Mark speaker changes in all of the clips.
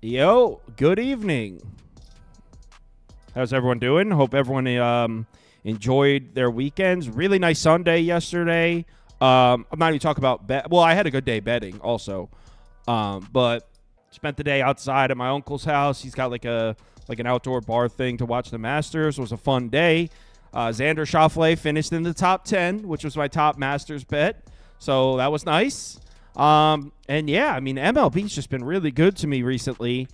Speaker 1: Yo, good evening. How's everyone doing? Hope everyone enjoyed their weekends. Really nice Sunday yesterday. I'm not even talking about bet. Well, I had a good day betting also, but spent the day outside at my uncle's house. He's got like an outdoor bar thing to watch the Masters. It was a fun day. Xander Schauffele finished in the top 10, which was my top Masters bet. So that was nice. And yeah, I mean, MLB's just been really good to me recently.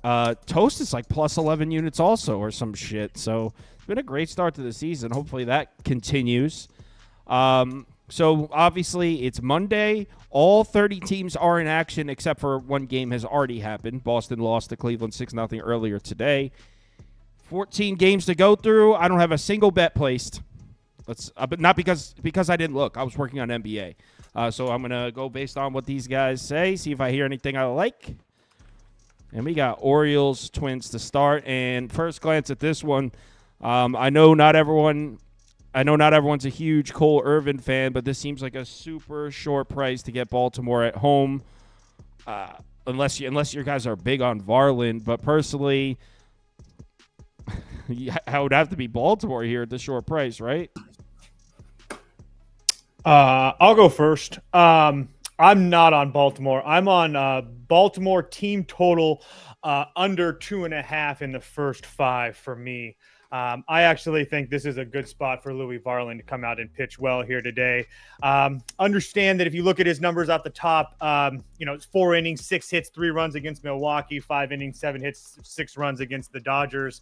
Speaker 1: Toast is like plus 11 units also or some shit. So it's been a great start to the season. Hopefully that continues. So obviously it's Monday. All 30 teams are in action except for one game has already happened. Boston lost to Cleveland 6-0 earlier today. 14 games to go through. I don't have a single bet placed. But not because I didn't look. I was working on NBA. So I'm going to go based on what these guys say, see if I hear anything I like. And we got Orioles, Twins to start. And first glance at this one, I know not everyone's a huge Cole Irvin fan, but this seems like a super short price to get Baltimore at home, unless your guys are big on Varland. But personally, I would have to be Baltimore here at the short price, right?
Speaker 2: I'll go first. I'm not on Baltimore. I'm on Baltimore team total under 2.5 in the first 5 for me. I actually think this is a good spot for Louis Varland to come out and pitch well here today. Understand that if you look at his numbers off the top, it's 4 innings, 6 hits, 3 runs against Milwaukee, 5 innings, 7 hits, 6 runs against the Dodgers.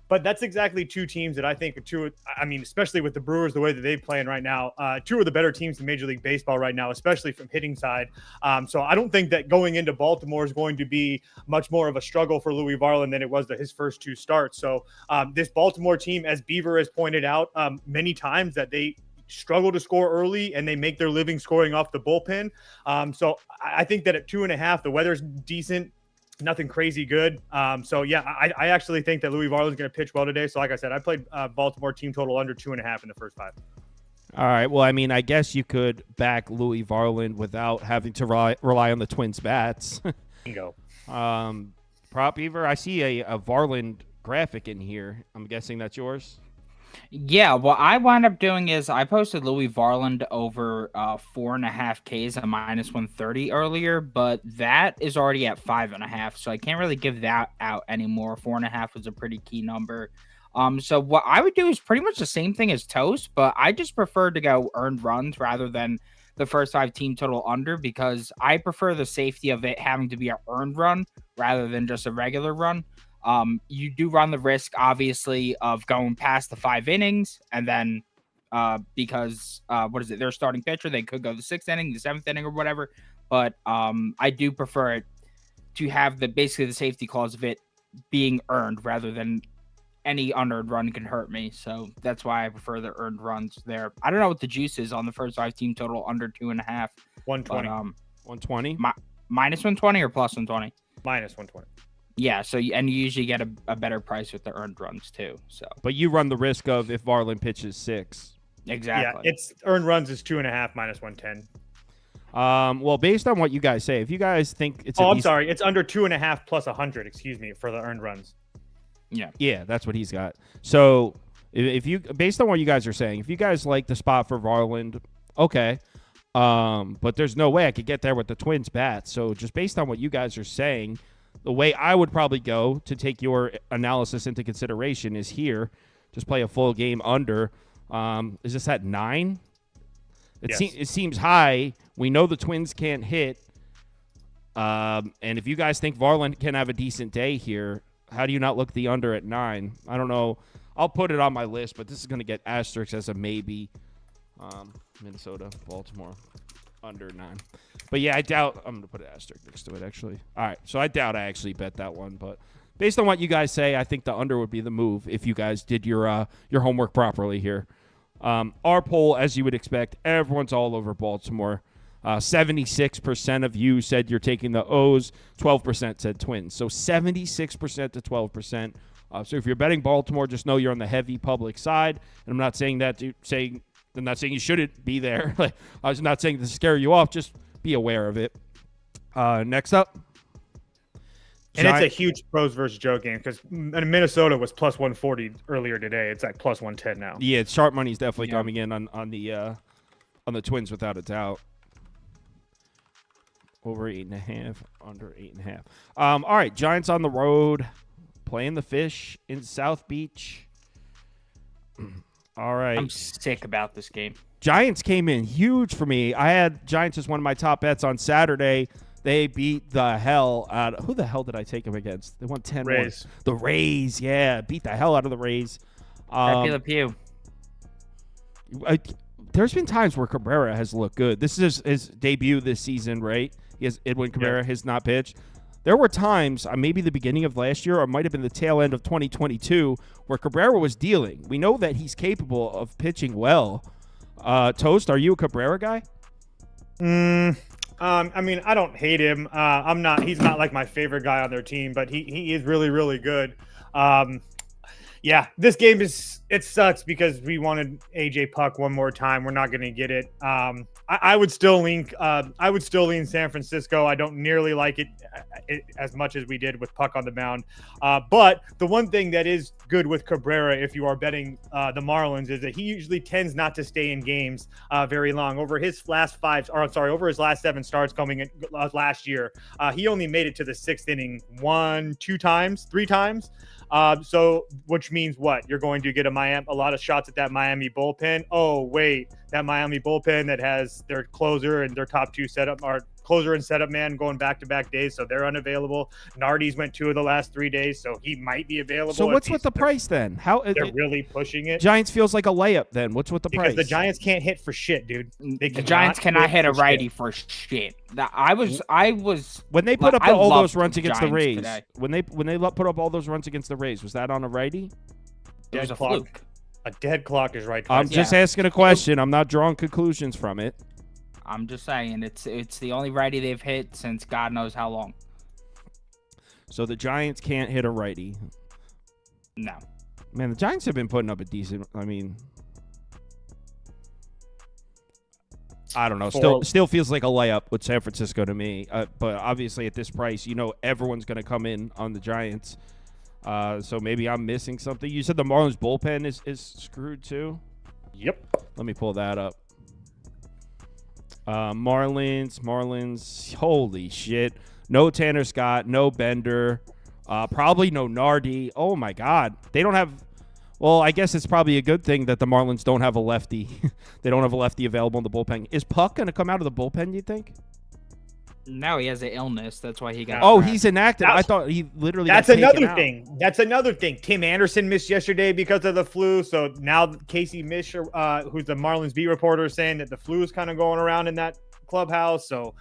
Speaker 2: But that's exactly 2 teams that I think especially with the Brewers, the way that they're playing right now, 2 of the better teams in Major League Baseball right now, especially from hitting side. So I don't think that going into Baltimore is going to be much more of a struggle for Louis Varland than it was his first 2 starts. So this Baltimore team, as Beaver has pointed out many times, that they struggle to score early and they make their living scoring off the bullpen. So I think that at 2.5, the weather's decent. Nothing crazy good. I actually think that Louis Varland is going to pitch well today. So like I said, I played Baltimore team total under 2.5 in the first 5.
Speaker 1: All right. Well, I mean, I guess you could back Louis Varland without having to rely on the Twins bats.
Speaker 2: Bingo.
Speaker 1: Prop Beaver, I see a Varland graphic in here. I'm guessing that's yours.
Speaker 3: Yeah, what I wound up doing is I posted Louis Varland over 4.5 Ks at minus 130 earlier, but that is already at 5.5, so I can't really give that out anymore. 4.5 was a pretty key number. So what I would do is pretty much the same thing as Toast, but I just prefer to go earned runs rather than the first 5 team total under, because I prefer the safety of it having to be an earned run rather than just a regular run. You do run the risk, obviously, of going past the 5 innings, and then because their starting pitcher, they could go the 6th inning, the 7th inning, or whatever. But I do prefer it to have basically the safety clause of it being earned rather than any unearned run can hurt me. So that's why I prefer the earned runs there. I don't know what the juice is on the first 5 team total under 2.5.
Speaker 2: 120.
Speaker 1: 120.
Speaker 3: Minus 120 or plus 120?
Speaker 2: Minus 120.
Speaker 3: Yeah, so you usually get a better price with the earned runs too. So,
Speaker 1: but you run the risk of if Varland pitches 6.
Speaker 3: Exactly.
Speaker 2: Yeah, it's earned runs is 2.5 minus 110.
Speaker 1: Well, based on what you guys say, if you guys think it's
Speaker 2: I'm sorry, it's under 2.5 plus 100. Excuse me, for the earned runs.
Speaker 1: Yeah, that's what he's got. So if you, based on what you guys are saying, if you guys like the spot for Varland, okay. But there's no way I could get there with the Twins bats. So just based on what you guys are saying, the way I would probably go to take your analysis into consideration is here. Just play a full game under. Is this at 9?
Speaker 2: Yes.
Speaker 1: It seems high. We know the Twins can't hit. And if you guys think Varland can have a decent day here, how do you not look the under at 9? I don't know. I'll put it on my list, but this is going to get asterisks as a maybe. Minnesota, Baltimore, under 9. But yeah, I doubt I'm going to put an asterisk next to it, actually. All right, so I doubt I actually bet that one. But based on what you guys say, I think the under would be the move if you guys did your homework properly here. Our poll, as you would expect, everyone's all over Baltimore. 76% of you said you're taking the O's. 12% said Twins. So 76% to 12%. So if you're betting Baltimore, just know you're on the heavy public side. And I'm not saying that I'm not saying you shouldn't be there. I was not saying to scare you off. Just be aware of it. Next up,
Speaker 2: And it's a huge pros versus Joe game because Minnesota was plus 140 earlier today. It's like plus 110 now.
Speaker 1: Yeah, sharp money's definitely coming in on the Twins without a doubt. Over 8.5, under 8.5. All right, Giants on the road, playing the Fish in South Beach. All right.
Speaker 3: I'm sick about this game.
Speaker 1: Giants came in huge for me. I had Giants as one of my top bets on Saturday. They beat the hell out of – who the hell did I take them against? They won 10-1.
Speaker 2: Rays.
Speaker 1: The Rays, yeah. Beat the hell out of the Rays.
Speaker 3: Pew Pew.
Speaker 1: There's been times where Cabrera has looked good. This is his debut this season, right? He has Edwin Cabrera has not pitched. There were times, maybe the beginning of last year, or it might have been the tail end of 2022, where Cabrera was dealing. We know that he's capable of pitching well. Toast, are you a Cabrera guy?
Speaker 2: I mean, I don't hate him. I'm not. He's not like my favorite guy on their team, but he is really, really good. Yeah, this game it sucks because we wanted AJ Puck one more time. We're not going to get it. I would still lean. I would still lean San Francisco. I don't nearly like it as much as we did with Puck on the mound. But the one thing that is good with Cabrera, if you are betting the Marlins, is that he usually tends not to stay in games very long. Over his last over his last 7 starts coming in last year, he only made it to the 6th inning 3 times. So which means what? You're going to get a lot of shots at that Miami bullpen. Oh, wait, that Miami bullpen that has their closer and their top 2 closer and setup man going back-to-back days, so they're unavailable. Nardi's went 2 of the last 3 days, so he might be available.
Speaker 1: So what's with the price then? How
Speaker 2: they're really pushing it?
Speaker 1: Giants feels like a layup then. What's with the price?
Speaker 2: Because the Giants can't hit for shit, dude.
Speaker 3: The Giants cannot hit a righty for shit. I was
Speaker 1: when they put up all those runs against the Rays.
Speaker 3: Today.
Speaker 1: When they put up all those runs against the Rays, was that on a righty?
Speaker 3: It was a fluke.
Speaker 2: A dead clock is right.
Speaker 1: I'm just asking a question. I'm not drawing conclusions from it.
Speaker 3: I'm just saying it's the only righty they've hit since God knows how long.
Speaker 1: So the Giants can't hit a righty.
Speaker 3: No.
Speaker 1: Man, the Giants have been putting up a decent. I mean, I don't know. Still feels like a layup with San Francisco to me. But obviously at this price, everyone's going to come in on the Giants. So maybe I'm missing something. You said the Marlins bullpen is screwed too?
Speaker 2: Yep.
Speaker 1: Let me pull that up. Marlins, holy shit. No Tanner Scott, no Bender, probably no Nardi. Oh, my God. They don't have – well, I guess it's probably a good thing that the Marlins don't have a lefty. They don't have a lefty available in the bullpen. Is Puck going to come out of the bullpen, you think?
Speaker 3: No, he has an illness. That's why he got.
Speaker 1: Oh, he's inactive. I thought he literally.
Speaker 2: That's another thing. That's another thing. Tim Anderson missed yesterday because of the flu. So now Casey Misher, who's the Marlins beat reporter, is saying that the flu is kind of going around in that clubhouse. So,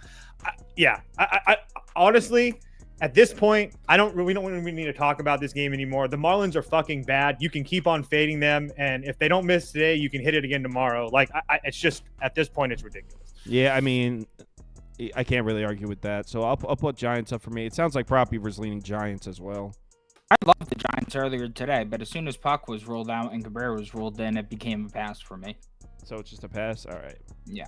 Speaker 2: I honestly, at this point, we don't really need to talk about this game anymore. The Marlins are fucking bad. You can keep on fading them, and if they don't miss today, you can hit it again tomorrow. Like, it's just at this point, it's ridiculous.
Speaker 1: Yeah, I mean. I can't really argue with that. So I'll put Giants up for me. It sounds like Prop Beaver's leaning Giants as well.
Speaker 3: I loved the Giants earlier today, but as soon as Puck was ruled out and Cabrera was ruled in, it became a pass for me.
Speaker 1: So it's just a pass? All right.
Speaker 3: Yeah.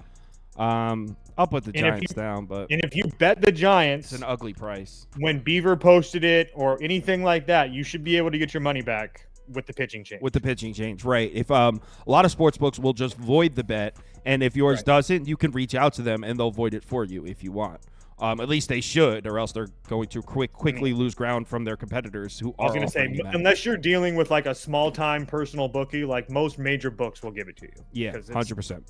Speaker 1: I'll put the Giants down, but
Speaker 2: and if you bet the Giants,
Speaker 1: it's an ugly price. When
Speaker 2: Beaver posted it or anything like that, you should be able to get your money back with the pitching change.
Speaker 1: Right. If a lot of sports books will just void the bet, and if yours doesn't, you can reach out to them and they'll void it for you if you want. At least they should, or else they're going to quickly lose ground from their competitors who are. I was going to say,
Speaker 2: unless you're dealing with like a small time personal bookie, like most major books will give it to you.
Speaker 1: Yeah, 100%.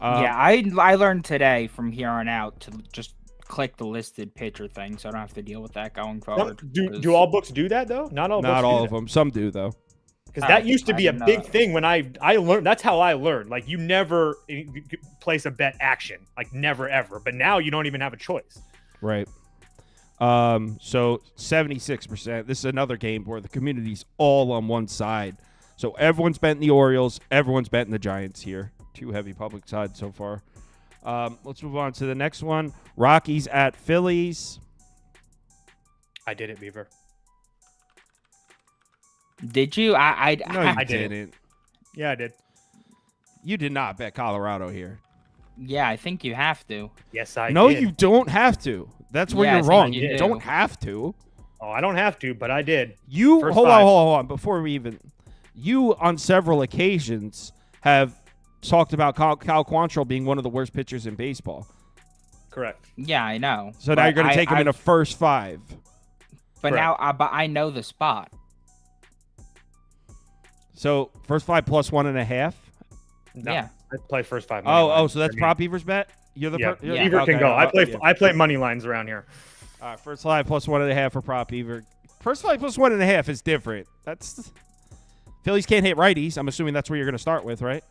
Speaker 3: Yeah, I learned today from here on out to just click the listed pitcher thing, so I don't have to deal with that going forward.
Speaker 2: Do all books do that though? Not all
Speaker 1: of them. Some do though.
Speaker 2: Because that used to be a big thing when I learned. That's how I learned. Like, you never place a bet action. Like, never, ever. But now you don't even have a choice.
Speaker 1: Right. So 76%. This is another game where the community's all on one side. So everyone's betting the Orioles. Everyone's betting the Giants here. 2 heavy public sides so far. Let's move on to the next one. Rockies at Phillies.
Speaker 2: I did it, Beaver.
Speaker 3: Did you? I
Speaker 1: didn't.
Speaker 2: Yeah, I did.
Speaker 1: You did not bet Colorado here.
Speaker 3: Yeah, I think you have to.
Speaker 2: Yes, I did.
Speaker 1: No, you don't have to. That's where you're wrong. You don't have to.
Speaker 2: Oh, I don't have to, but I did.
Speaker 1: You
Speaker 2: First
Speaker 1: hold
Speaker 2: five.
Speaker 1: on. Before we even, you on several occasions have talked about Cal Quantrill being one of the worst pitchers in baseball.
Speaker 2: Correct.
Speaker 3: Yeah, I know.
Speaker 1: So now you're going to take him in a first 5.
Speaker 3: But
Speaker 2: Correct.
Speaker 3: now, but I know the spot.
Speaker 1: So first 5 plus 1.5.
Speaker 2: No,
Speaker 3: Yeah.
Speaker 2: I play first 5. money line.
Speaker 1: So that's prop Beaver's bet. You're the
Speaker 2: Yeah,
Speaker 3: Yeah.
Speaker 2: Beaver can go.
Speaker 1: Yeah.
Speaker 2: I play money lines around here.
Speaker 1: All right, first 5 plus 1.5 for prop Beaver. First 5 plus 1.5 is different. That's Phillies can't hit righties. I'm assuming that's where you're going to start with, right?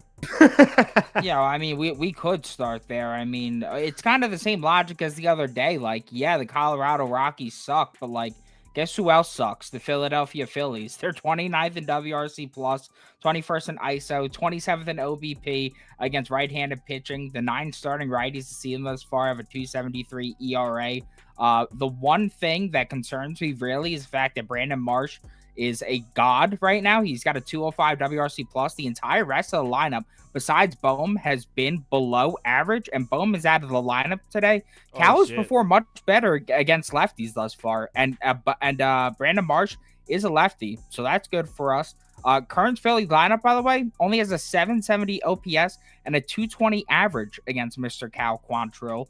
Speaker 3: Yeah, I mean, we could start there. I mean, it's kind of the same logic as the other day. Like, yeah, the Colorado Rockies suck, but like, guess who else sucks? The Philadelphia Phillies. They're 29th in WRC plus, 21st in ISO, 27th in OBP against right-handed pitching. The 9 starting righties to see them thus far have a 2.73 ERA. The one thing that concerns me really is the fact that Brandon Marsh is a god right now. He's got a 205 WRC plus. The entire rest of the lineup, besides Bohm, has been below average, and Bohm is out of the lineup today. Cal has performed much better against lefties thus far, and Brandon Marsh is a lefty, so that's good for us. Kirms Philly lineup, by the way, only has a 770 OPS and a 220 average against Mr. Cal Quantrill.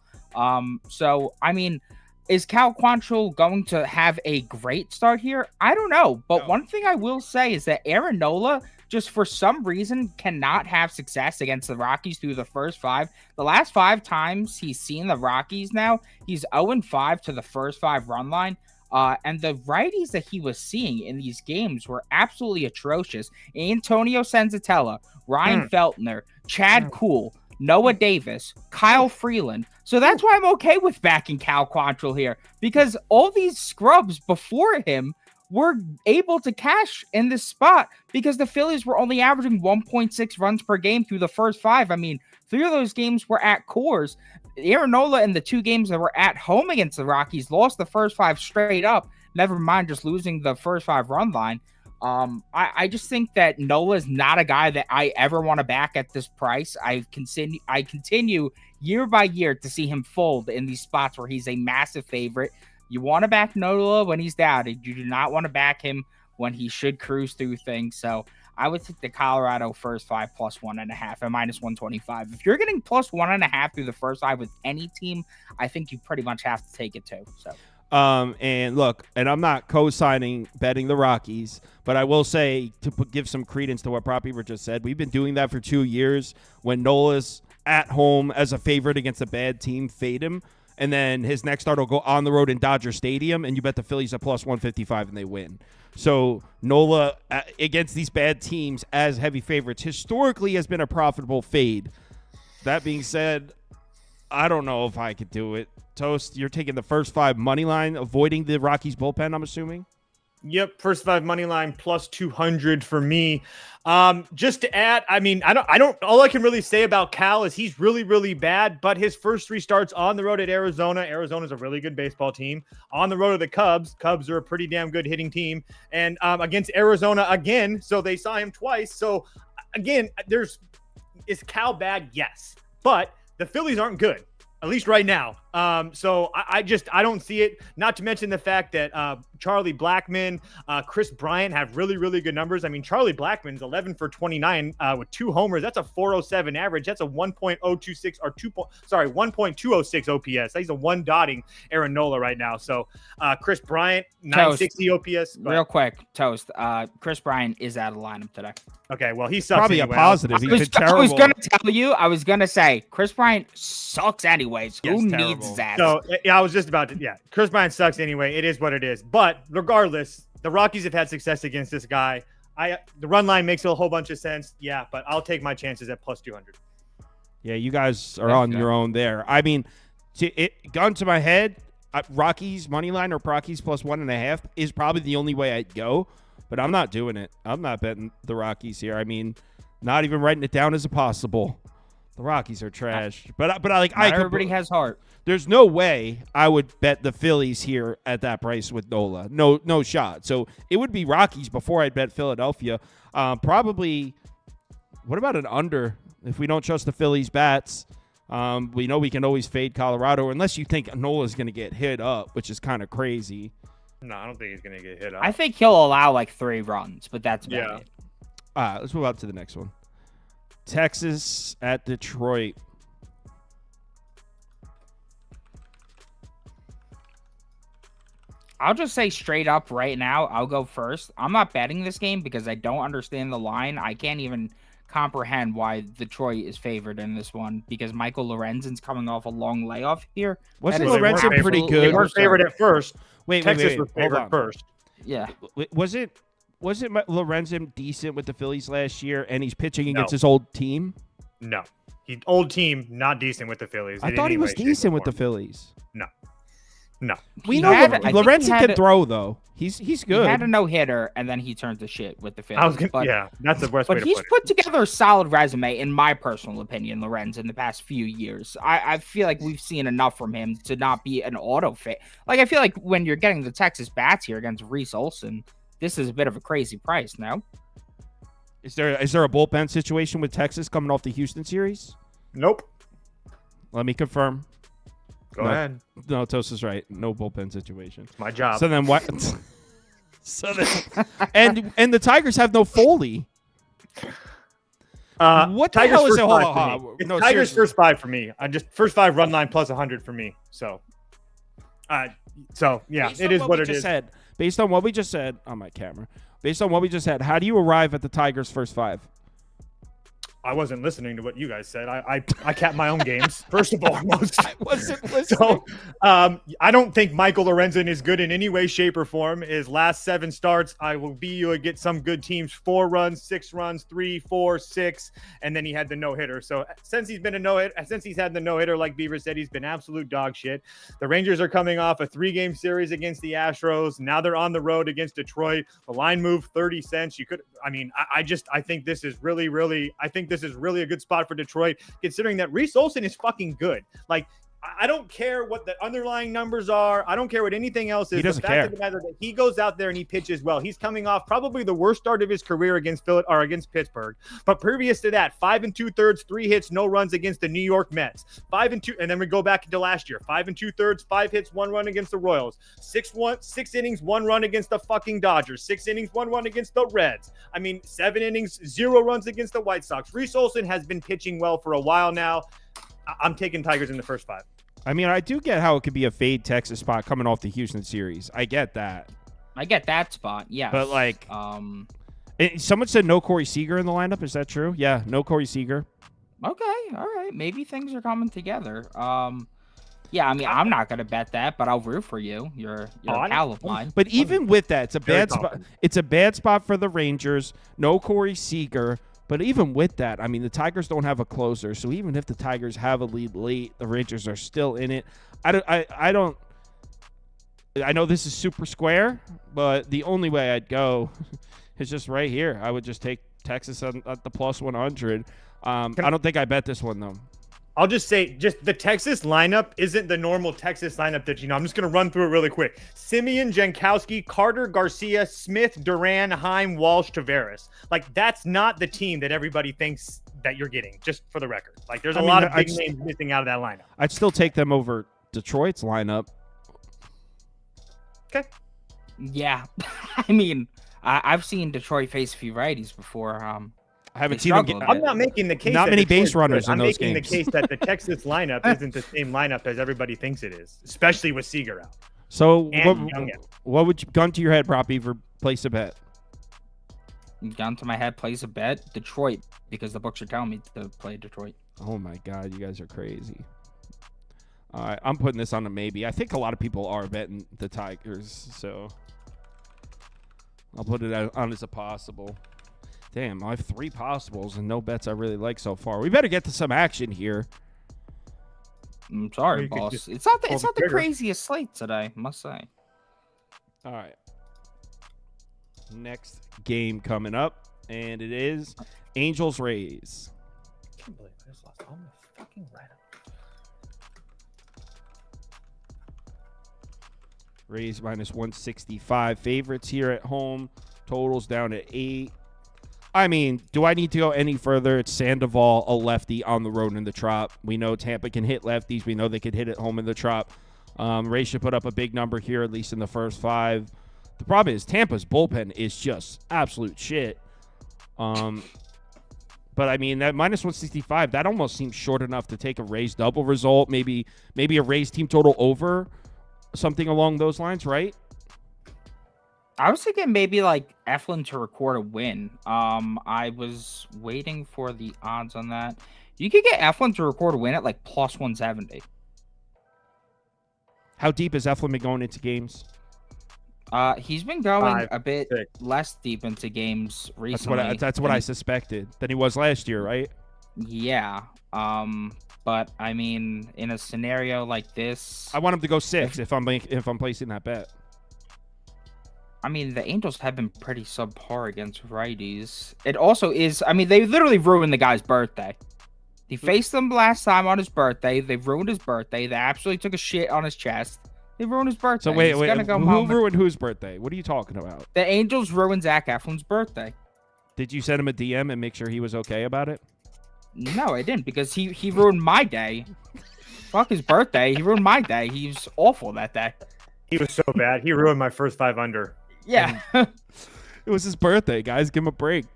Speaker 3: So I mean, is Cal Quantrill going to have a great start here? I don't know. But one thing I will say is that Aaron Nola, just for some reason, cannot have success against the Rockies through the first 5. The last 5 times he's seen the Rockies now, he's 0-5 to the first 5 run line. And the righties that he was seeing in these games were absolutely atrocious. Antonio Senzatella, Ryan Feltner, Chad Kuhl, Noah Davis, Kyle Freeland. So that's why I'm okay with backing Cal Quantrill here, because all these scrubs before him were able to cash in this spot because the Phillies were only averaging 1.6 runs per game through the first 5. I mean, 3 of those games were at Coors. Aaron Nola in the 2 games that were at home against the Rockies lost the first 5 straight up, never mind just losing the first 5 run line. I just think that Nola is not a guy that I ever want to back at this price. I continue year by year to see him fold in these spots where he's a massive favorite. You want to back Nola when he's down. You do not want to back him when he should cruise through things. So I would take the Colorado first 5 plus 1.5 at minus 125. If you're getting plus 1.5 through the first 5 with any team, I think you pretty much have to take it too. So.
Speaker 1: And look, and I'm not co-signing betting the Rockies, but I will say to give some credence to what Prop Beaver just said, we've been doing that for 2 years. When Nola's at home as a favorite against a bad team, fade him, and then his next start will go on the road in Dodger Stadium, and you bet the Phillies at plus 155 and they win. So Nola against these bad teams as heavy favorites historically has been a profitable fade. That being said, I don't know if I could do it. Toast, you're taking the first 5 money line, avoiding the Rockies bullpen, I'm assuming?
Speaker 2: Yep, first 5 money line plus 200 for me. Just to add, I mean, I don't. All I can really say about Cal is he's really, really bad. But his first 3 starts on the road at Arizona. Arizona's a really good baseball team. On the road of the Cubs. Cubs are a pretty damn good hitting team. And against Arizona again, so they saw him twice. So again, is Cal bad? Yes, but the Phillies aren't good. At least right now. So I don't see it. Not to mention the fact that Charlie Blackmon, Chris Bryant have really, really good numbers. I mean, Charlie Blackmon's 11 for 29 with 2 homers. That's a 407 average. That's a 1.026 or 1.206 OPS. He's a 1 dotting Aaron Nola right now. So Chris Bryant, 960 OPS.
Speaker 3: Real quick, Toast. Chris Bryant is out of the lineup today.
Speaker 2: Okay, well, he sucks
Speaker 1: Probably
Speaker 2: anyway.
Speaker 1: a positive. He's been terrible.
Speaker 3: I was going to say, Chris Bryant sucks anyways.
Speaker 1: Yes,
Speaker 3: Who
Speaker 1: terrible.
Speaker 3: needs that?
Speaker 2: So, yeah, I was just about to, Chris Bryant sucks anyway. It is what it is. But regardless, the Rockies have had success against this guy. The run line makes a whole bunch of sense. Yeah, but I'll take my chances at plus 200.
Speaker 1: Yeah, you guys are on your own there. I mean, gun to my head, Rockies money line or Rockies plus 1.5 is probably the only way I'd go. But I'm not doing it. I'm not betting the Rockies here. I mean, not even writing it down as a possible. The Rockies are trash. But
Speaker 3: everybody has heart.
Speaker 1: There's no way I would bet the Phillies here at that price with Nola. No shot. So it would be Rockies before I'd bet Philadelphia. Probably. What about an under? If we don't trust the Phillies bats, we know we can always fade Colorado unless you think Nola's going to get hit up, which is kind of crazy.
Speaker 2: No, I don't think he's going to get hit up.
Speaker 3: I think he'll allow like 3 runs, but that's about it.
Speaker 1: Let's move on to the next one. Texas at Detroit.
Speaker 3: I'll just say straight up right now, I'll go first. I'm not betting this game because I don't understand the line. I can't even comprehend why Detroit is favored in this one because Michael Lorenzen's coming off a long layoff here.
Speaker 1: Wasn't Lorenzen pretty good?
Speaker 2: They weren't favored at first.
Speaker 1: Texas
Speaker 2: was favored first.
Speaker 3: Yeah.
Speaker 1: Wasn't Lorenzen decent with the Phillies last year, and he's pitching against his old team?
Speaker 2: No. Old team, not decent with the Phillies.
Speaker 1: I thought he was decent with the Phillies.
Speaker 2: No.
Speaker 1: We know Lorenzen can throw, though. He's good.
Speaker 3: He had a no-hitter, and then he turned to shit with the Phillies.
Speaker 2: That's the worst way to put it.
Speaker 3: But he's put together a solid resume, in my personal opinion, Lorenzen, in the past few years. I feel like we've seen enough from him to not be an auto fit. Like, I feel like when you're getting the Texas bats here against Reese Olson, this is a bit of a crazy price, no?
Speaker 1: Is there a bullpen situation with Texas coming off the Houston series?
Speaker 2: Nope.
Speaker 1: Let me confirm.
Speaker 2: Go ahead.
Speaker 1: No, Tosa's right. No bullpen situation.
Speaker 2: My job.
Speaker 1: So then what? and the Tigers have no Foley. What the
Speaker 2: Tigers
Speaker 1: hell is it? Hold
Speaker 2: on.
Speaker 1: on. No,
Speaker 2: Tigers
Speaker 1: seriously.
Speaker 2: first 5 for me. First 5 run line plus 100 for me. So yeah, it is what it is.
Speaker 1: Based on what we just said on my camera, based on what we just said, how do you arrive at the Tigers' first 5?
Speaker 2: I wasn't listening to what you guys said. I capped my own games, first of all.
Speaker 1: I wasn't listening.
Speaker 2: So I don't think Michael Lorenzen is good in any way, shape, or form. His last 7 starts, I will be you get some good teams, 4 runs, 6 runs, 3, 4, 6, and then he had the no-hitter. So since he's had the no-hitter, like Beaver said, he's been absolute dog shit. The Rangers are coming off a 3-game series against the Astros. Now they're on the road against Detroit. The line moved 30 cents. I think this is really a good spot for Detroit, considering that Reese Olson is fucking good. Like, I don't care what the underlying numbers are. I don't care what anything else is.
Speaker 1: He doesn't care.
Speaker 2: The fact that he goes out there and he pitches well. He's coming off probably the worst start of his career against Pittsburgh. But previous to that, 5 2/3, 3 hits, no runs against the New York Mets. 5 2, and then we go back into last year. 5 2/3, 5 hits, 1 run against the Royals. 6 innings, 1 run against the fucking Dodgers. 6 innings, 1 run against the Reds. 7 innings, 0 runs against the White Sox. Reese Olson has been pitching well for a while now. I'm taking Tigers in the first 5.
Speaker 1: I do get how it could be a fade Texas spot coming off the Houston series. I get that.
Speaker 3: I get that spot, yeah.
Speaker 1: But someone said no Corey Seager in the lineup. Is that true? Yeah, no Corey Seager.
Speaker 3: Okay, all right. Maybe things are coming together. Yeah, I'm not gonna bet that, but I'll root for you. You're a pal of mine.
Speaker 1: But even with that, it's a bad spot. It's a bad spot for the Rangers. No Corey Seager. But even with that, the Tigers don't have a closer. So even if the Tigers have a lead late, the Rangers are still in it. I know this is super square, but the only way I'd go is just right here. I would just take Texas at the plus 100. I don't think I bet this one, though.
Speaker 2: I'll just say, the Texas lineup isn't the normal Texas lineup that I'm just going to run through it really quick. Simeon, Jankowski, Carter, Garcia, Smith, Duran, Heim, Walsh, Tavares. That's not the team that everybody thinks that you're getting, just for the record. There's a lot of big names missing out of that lineup.
Speaker 1: I'd still take them over Detroit's lineup.
Speaker 2: Okay.
Speaker 3: Yeah. I've seen Detroit face a few righties before.
Speaker 1: I haven't seen them.
Speaker 2: I'm not making the case.
Speaker 1: Not many base runners in those games.
Speaker 2: I'm making the case that the Texas lineup isn't the same lineup as everybody thinks it is, especially with Seager out.
Speaker 1: So what would you, gun to your head, Prop Beaver, place a bet?
Speaker 3: Gun to my head, place a bet. Detroit, because the books are telling me to play Detroit.
Speaker 1: Oh my God, you guys are crazy. All right, I'm putting this on a maybe. I think a lot of people are betting the Tigers, so I'll put it on as a possible. Damn, I have 3 possibles and no bets I really like so far. We better get to some action here.
Speaker 3: I'm sorry, boss. It's not the craziest slate today, must say.
Speaker 1: All right. Next game coming up, and it is Angels-Rays.
Speaker 2: I can't believe I just lost all my fucking lineup.
Speaker 1: Rays minus 165 favorites here at home. Totals down at 8. Do I need to go any further? It's Sandoval, a lefty on the road in the Trop. We know Tampa can hit lefties. We know they could hit at home in the Trop. Rays should put up a big number here, at least in the first 5. The problem is Tampa's bullpen is just absolute shit. But I mean, that minus 165, that almost seems short enough to take a Rays double result. Maybe a Rays team total over, something along those lines, right?
Speaker 3: I was thinking maybe like Eflin to record a win. I was waiting for the odds on that. You could get Eflin to record a win at like plus 170.
Speaker 1: How deep has Eflin been going into games?
Speaker 3: He's been going
Speaker 2: 5,
Speaker 3: a bit
Speaker 2: 6.
Speaker 3: less deep into games recently.
Speaker 1: That's what I suspected than he was last year, right?
Speaker 3: Yeah. But I mean, in a scenario like this,
Speaker 1: I want him to go 6 if I'm placing that bet.
Speaker 3: I mean, the Angels have been pretty subpar against righties. It also is, I mean, they literally ruined the guy's birthday. He faced them last time on his birthday. They've ruined his birthday. They absolutely took a shit on his chest. They ruined his birthday.
Speaker 1: So wait,
Speaker 3: Who
Speaker 1: ruined whose birthday? What are you talking about?
Speaker 3: The Angels ruined Zach Eflin's birthday.
Speaker 1: Did you send him a DM and make sure he was okay about it?
Speaker 3: No, I didn't, because he ruined my day. Fuck his birthday. He ruined my day. He was awful that day.
Speaker 2: He was so bad. He ruined my first 5 under.
Speaker 3: Yeah.
Speaker 1: It was his birthday, guys. Give him a break.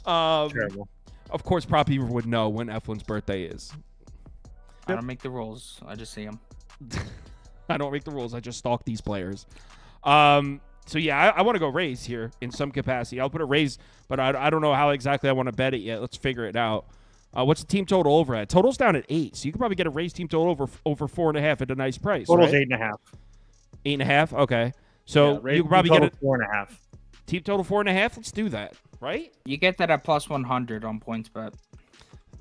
Speaker 2: Terrible.
Speaker 1: Of course, Prop Beaver would know when Eflin's birthday is.
Speaker 3: I don't make the rules. I just see them.
Speaker 1: I don't make the rules. I just stalk these players. So, yeah, I want to go Rays here in some capacity. I'll put a Rays, but I don't know how exactly I want to bet it yet. Let's figure it out. What's the team total over at? Total's down at 8, so you could probably get a Rays team total over 4.5 at a nice price.
Speaker 2: Total's
Speaker 1: right?
Speaker 2: 8.5.
Speaker 1: 8.5? Okay. So you could probably get it.
Speaker 2: 4.5.
Speaker 1: Team total 4.5? Let's do that, right?
Speaker 3: You get that at plus 100 on PointsBet.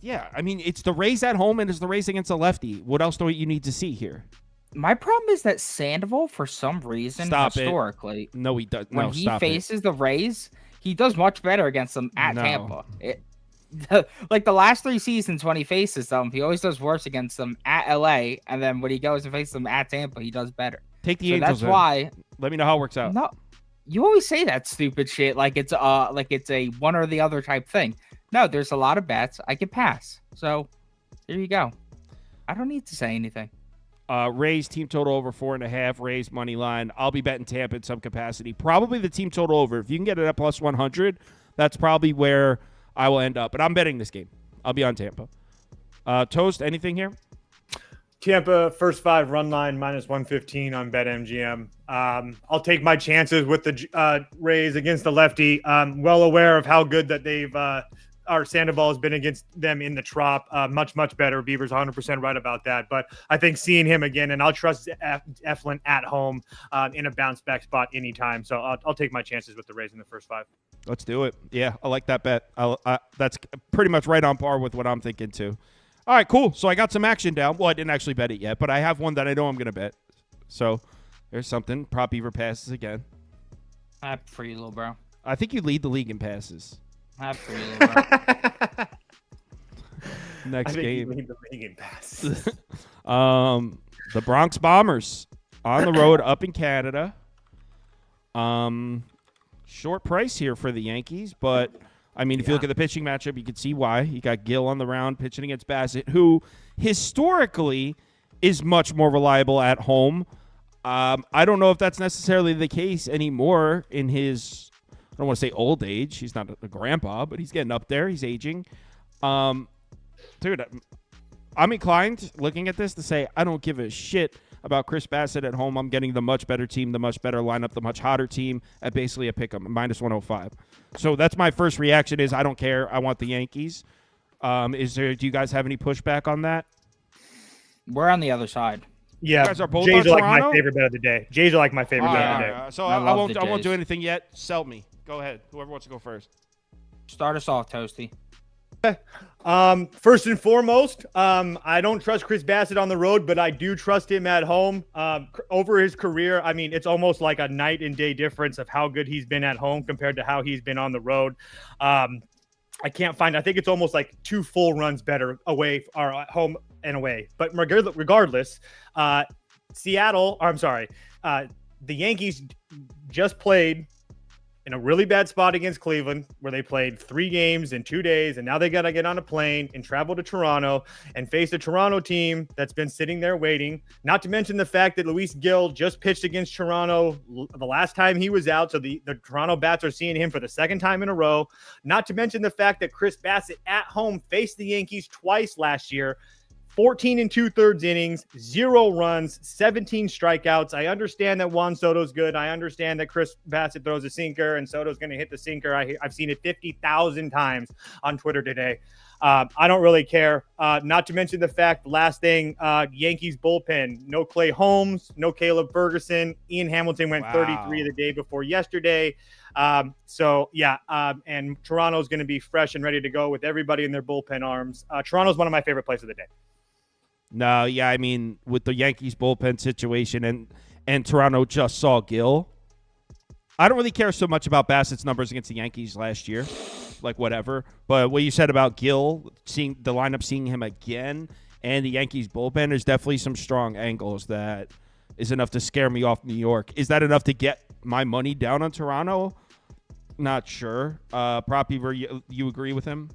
Speaker 1: Yeah, I mean, it's the Rays at home and it's the Rays against a lefty. What else do you need to see here?
Speaker 3: My problem is that Sandoval, for some reason, historically,
Speaker 1: No, he does.
Speaker 3: when he faces the Rays, he does much better against them at Tampa. Like the last 3 seasons when he faces them, he always does worse against them at LA, and then when he goes and faces them at Tampa, he does better.
Speaker 1: Take the Angels.
Speaker 3: That's why.
Speaker 1: Let me know how it works out.
Speaker 3: No, you always say that stupid shit like it's a one or the other type thing. No, there's a lot of bets I could pass. So there you go. I don't need to say anything.
Speaker 1: Rays team total over 4.5. Rays money line. I'll be betting Tampa in some capacity. Probably the team total over. If you can get it at plus 100, that's probably where I will end up. But I'm betting this game. I'll be on Tampa. Toast, anything here?
Speaker 2: Tampa first 5 run line minus 115 on BetMGM. I'll take my chances with the Rays against the lefty. I'm well aware of how good that they've our Sandoval has been against them in the Trop. Much better. Beaver's 100% right about that. But I think seeing him again, and I'll trust Eflin at home in a bounce back spot anytime. So I'll take my chances with the Rays in the first 5.
Speaker 1: Let's do it. Yeah, I like that bet. That's pretty much right on par with what I'm thinking too. All right, cool. So I got some action down. Well, I didn't actually bet it yet, but I have one that I know I'm going to bet. So there's something. Prop Beaver passes again.
Speaker 3: Happy for you, little bro.
Speaker 1: I think you lead the league in passes.
Speaker 3: Happy for you, little bro.
Speaker 1: Next game.
Speaker 2: You lead the league in passes.
Speaker 1: The Bronx Bombers on the road up in Canada. Short price here for the Yankees, but I mean, if you look at the pitching matchup, you can see why. You got Gill on the round pitching against Bassett, who historically is much more reliable at home. I don't know if that's necessarily the case anymore in his, I don't want to say old age. He's not a grandpa, but he's getting up there. He's aging. Dude, I'm inclined, looking at this, to say I don't give a shit about Chris Bassett at home. I'm getting the much better team, the much better lineup, the much hotter team at basically a pick 'em, minus 105. So that's my first reaction is I don't care. I want the Yankees. Do you guys have any pushback on that?
Speaker 3: We're on the other side.
Speaker 2: Yeah,
Speaker 1: You guys are both
Speaker 2: Jays
Speaker 1: on
Speaker 2: are like
Speaker 1: Toronto?
Speaker 2: my favorite bet of the day. Jays are like my favorite bet of the day.
Speaker 1: So
Speaker 3: I
Speaker 1: I
Speaker 3: love the
Speaker 1: won't do
Speaker 3: Jays.
Speaker 1: anything yet. Sell me. Go ahead. Whoever wants to go first.
Speaker 3: Start us off, Toasty.
Speaker 2: First and foremost, I don't trust Chris Bassett on the road, but I do trust him at home. Over his career, I mean, it's almost like a night and day difference of how good he's been at home compared to how he's been on the road. I think it's almost like 2 full runs better away or at home and away. But regardless, the Yankees just played in a really bad spot against Cleveland, where they played 3 games in 2 days, and now they got to get on a plane and travel to Toronto and face a Toronto team that's been sitting there waiting. Not to mention the fact that Luis Gil just pitched against Toronto the last time he was out, so the Toronto bats are seeing him for the second time in a row. Not to mention the fact that Chris Bassett at home faced the Yankees twice last year. 14 2/3 innings, 0 runs, 17 strikeouts. I understand that Juan Soto's good. I understand that Chris Bassett throws a sinker and Soto's going to hit the sinker. I've seen it 50,000 times on Twitter today. I don't really care. Not to mention the fact, last thing, Yankees bullpen, no Clay Holmes, no Caleb Ferguson. Ian Hamilton went 33 the day before yesterday. And Toronto's going to be fresh and ready to go with everybody in their bullpen arms. Toronto's one of my favorite plays of the day.
Speaker 1: No, yeah, I mean, with the Yankees bullpen situation and Toronto just saw Gil, I don't really care so much about Bassett's numbers against the Yankees last year, like whatever. But what you said about Gil, seeing the lineup, seeing him again, and the Yankees bullpen, there's definitely some strong angles that is enough to scare me off New York. Is that enough to get my money down on Toronto? Not sure. Prop Beaver, you agree with him?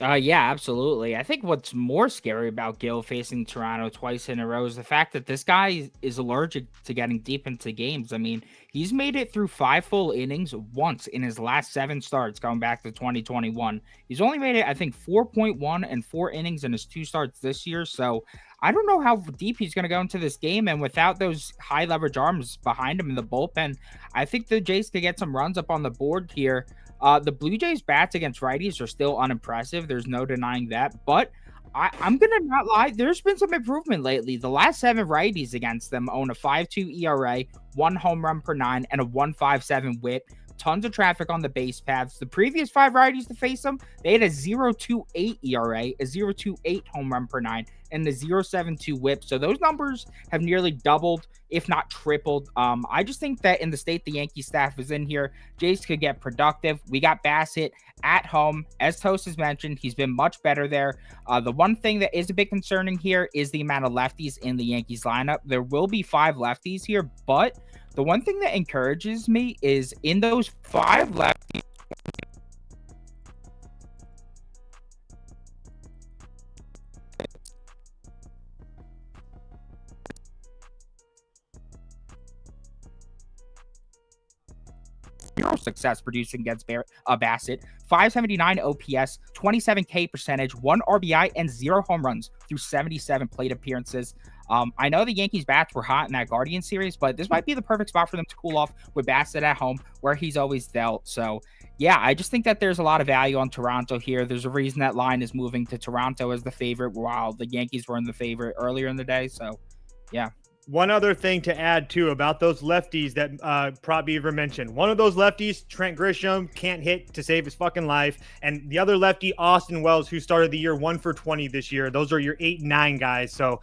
Speaker 3: Yeah, absolutely. I think what's more scary about Gil facing Toronto twice in a row is the fact that this guy is allergic to getting deep into games. I mean, he's made it through 5 full innings once in his last 7 starts going back to 2021. He's only made it, I think, 4.1 and 4 innings in his 2 starts this year. So I don't know how deep he's going to go into this game. And without those high leverage arms behind him in the bullpen, I think the Jays could get some runs up on the board here. The Blue Jays bats against righties are still unimpressive. There's no denying that. But I'm going to not lie. There's been some improvement lately. The last 7 righties against them own a 5.2 ERA, 1 home run per 9, and a 1.57 whip. Tons of traffic on the base paths. The previous 5 righties to face them, they had a 0.28 ERA, a 0.28 home run per 9, and the 0.72 whip. So those numbers have nearly doubled, if not tripled. I just think that in the state the Yankee staff is in here, Jays could get productive. We got Bassett at home. As Toast has mentioned, he's been much better there. The one thing that is a bit concerning here is the amount of lefties in the Yankees lineup. There will be 5 lefties here, but the one thing that encourages me is in those 5 lefties, success producing against Bassett, 579 OPS, 27K percentage, 1 RBI, and 0 home runs through 77 plate appearances. I know the Yankees bats were hot in that Guardian series, but this might be the perfect spot for them to cool off with Bassett at home, where he's always dealt. So, yeah, I just think that there's a lot of value on Toronto here. There's a reason that line is moving to Toronto as the favorite, while the Yankees were in the favorite earlier in the day. So, yeah.
Speaker 2: One other thing to add, too, about those lefties that Prop Beaver mentioned. One of those lefties, Trent Grisham, can't hit to save his fucking life. And the other lefty, Austin Wells, who started the year 1 for 20 this year. Those are your 8 and 9 guys. So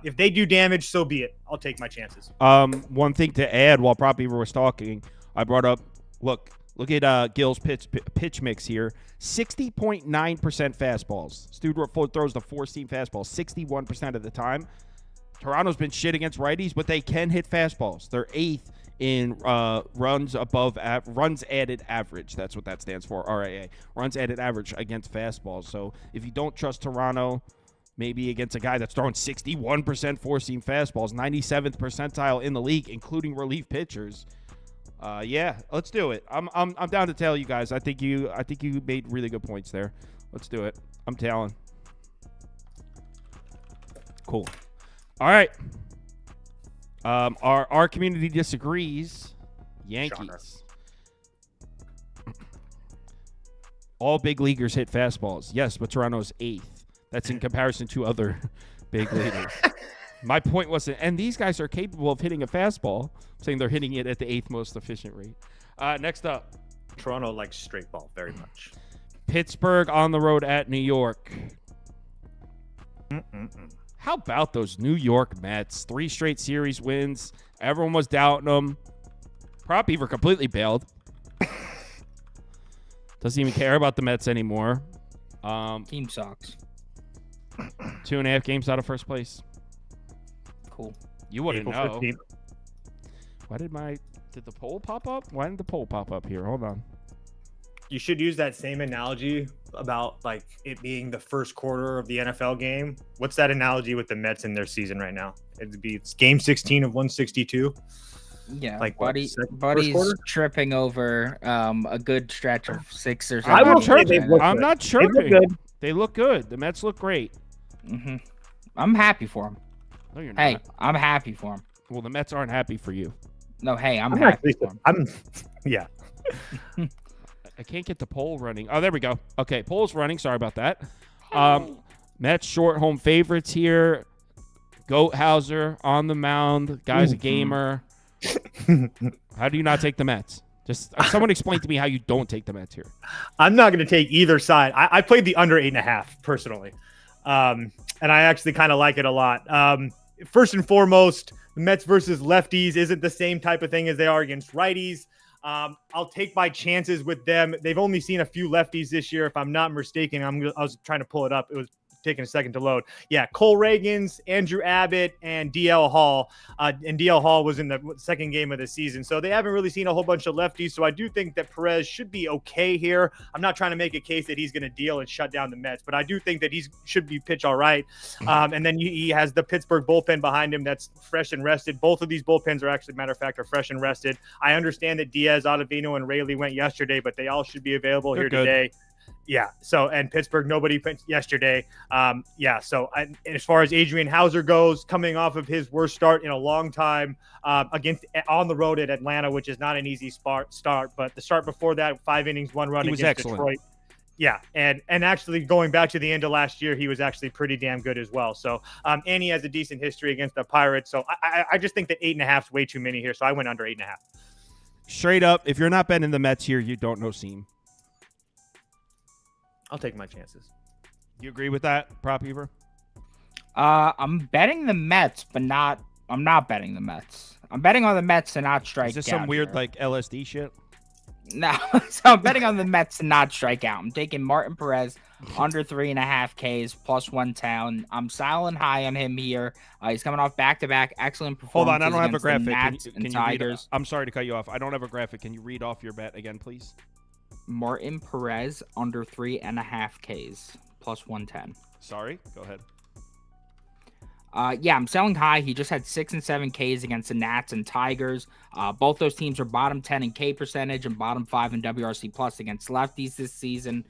Speaker 2: if they do damage, so be it. I'll take my chances.
Speaker 1: One thing to add while Prop Beaver was talking, I brought up, look at Gil's pitch mix here. 60.9% fastballs. Stu throws the 4-seam fastball 61% of the time. Toronto's been shit against righties, but they can hit fastballs. They're 8th in runs added average. That's what that stands for, RAA. Runs added average against fastballs. So if you don't trust Toronto, maybe against a guy that's throwing 61% 4-seam fastballs, 97th percentile in the league, including relief pitchers. Yeah, let's do it. I'm down to tell you guys. I think you made really good points there. Let's do it. I'm telling. Cool. All right. Our community disagrees. Yankees.
Speaker 2: Shocker.
Speaker 1: All big leaguers hit fastballs. Yes, but Toronto's 8th. That's in comparison to other big leaguers. My point wasn't, and these guys are capable of hitting a fastball. I'm saying they're hitting it at the 8th most efficient rate. Next up.
Speaker 2: Toronto likes straight ball very much.
Speaker 1: Pittsburgh on the road at New York. How about those New York Mets? 3 straight series wins. Everyone was doubting them. Prop Beaver completely bailed. Doesn't even care about the Mets anymore.
Speaker 3: Team sucks.
Speaker 1: 2.5 games out of first place.
Speaker 3: Cool.
Speaker 1: You wouldn't know.
Speaker 2: 15th.
Speaker 1: Did the poll pop up? Why didn't the poll pop up here? Hold on.
Speaker 2: You should use that same analogy about like it being the first quarter of the NFL game. What's that analogy with the Mets in their season right now? It's game 16 of 162.
Speaker 3: Yeah,
Speaker 2: like
Speaker 3: Buddy's
Speaker 2: quarter?
Speaker 3: tripping over a good stretch of 6 or 7.
Speaker 2: I will say
Speaker 1: I'm not chirping. They look good. The Mets look great.
Speaker 3: Mm-hmm. I'm happy for them.
Speaker 1: No, you're
Speaker 3: Hey,
Speaker 1: not.
Speaker 3: I'm happy for them.
Speaker 1: Well, the Mets aren't happy for you.
Speaker 3: No, hey, I'm happy for them.
Speaker 2: Yeah.
Speaker 1: I can't get the poll running. Oh, there we go. Okay, poll's running. Sorry about that. Mets short home favorites here. Goathauser on the mound. Guy's a gamer. How do you not take the Mets? Just someone explain to me how you don't take the Mets here.
Speaker 2: I'm not going to take either side. I played the under 8.5 personally. And I actually kind of like it a lot. First and foremost, the Mets versus lefties isn't the same type of thing as they are against righties. I'll take my chances with them. They've only seen a few lefties this year. If I'm not mistaken, I was trying to pull it up. It was taking a second to load. Yeah, Cole Reagans, Andrew Abbott, and DL Hall. And DL Hall was in the second game of the season. So they haven't really seen a whole bunch of lefties. So I do think that Perez should be okay here. I'm not trying to make a case that he's going to deal and shut down the Mets, but I do think that he should be pitch all right. And then he has the Pittsburgh bullpen behind him that's fresh and rested. Both of these bullpens are actually, matter of fact, are fresh and rested. I understand that Diaz, Ottavino, and Rayleigh went yesterday, but they all should be available here today. Yeah. So, and Pittsburgh, nobody pitched yesterday. So as far as Adrian Hauser goes, coming off of his worst start in a long time against on the road at Atlanta, which is not an easy start, but the start before that, 5 innings, 1 run against Detroit. Yeah. And actually going back to the end of last year, he was actually pretty damn good as well. So, and he has a decent history against the Pirates. So I just think that 8.5 is way too many here. So I went under 8.5.
Speaker 1: Straight up, if you're not betting the Mets here, you don't know Seam.
Speaker 2: I'll take my chances.
Speaker 1: You agree with that, Prop Beaver?
Speaker 3: I'm betting the Mets, but I'm not betting the Mets. I'm betting on the Mets to not strike out.
Speaker 1: Is this some weird
Speaker 3: here.
Speaker 1: like LSD shit?
Speaker 3: No, so I'm betting on the Mets to not strike out. I'm taking Martin Perez under 3.5 Ks plus 110. I'm selling high on him here. He's coming off back-to-back excellent performances.
Speaker 1: Hold on, I don't have a graphic.
Speaker 3: Can you Tigers.
Speaker 1: I'm sorry to cut you off. I don't have a graphic. Can you read off your bet again, please?
Speaker 3: Martin Perez under 3.5 Ks plus 110.
Speaker 1: Sorry, go ahead.
Speaker 3: I'm selling high. He just had 6 and 7 Ks against the Nats and Tigers. Both those teams are bottom 10 in K percentage and bottom 5 in WRC plus against lefties this season.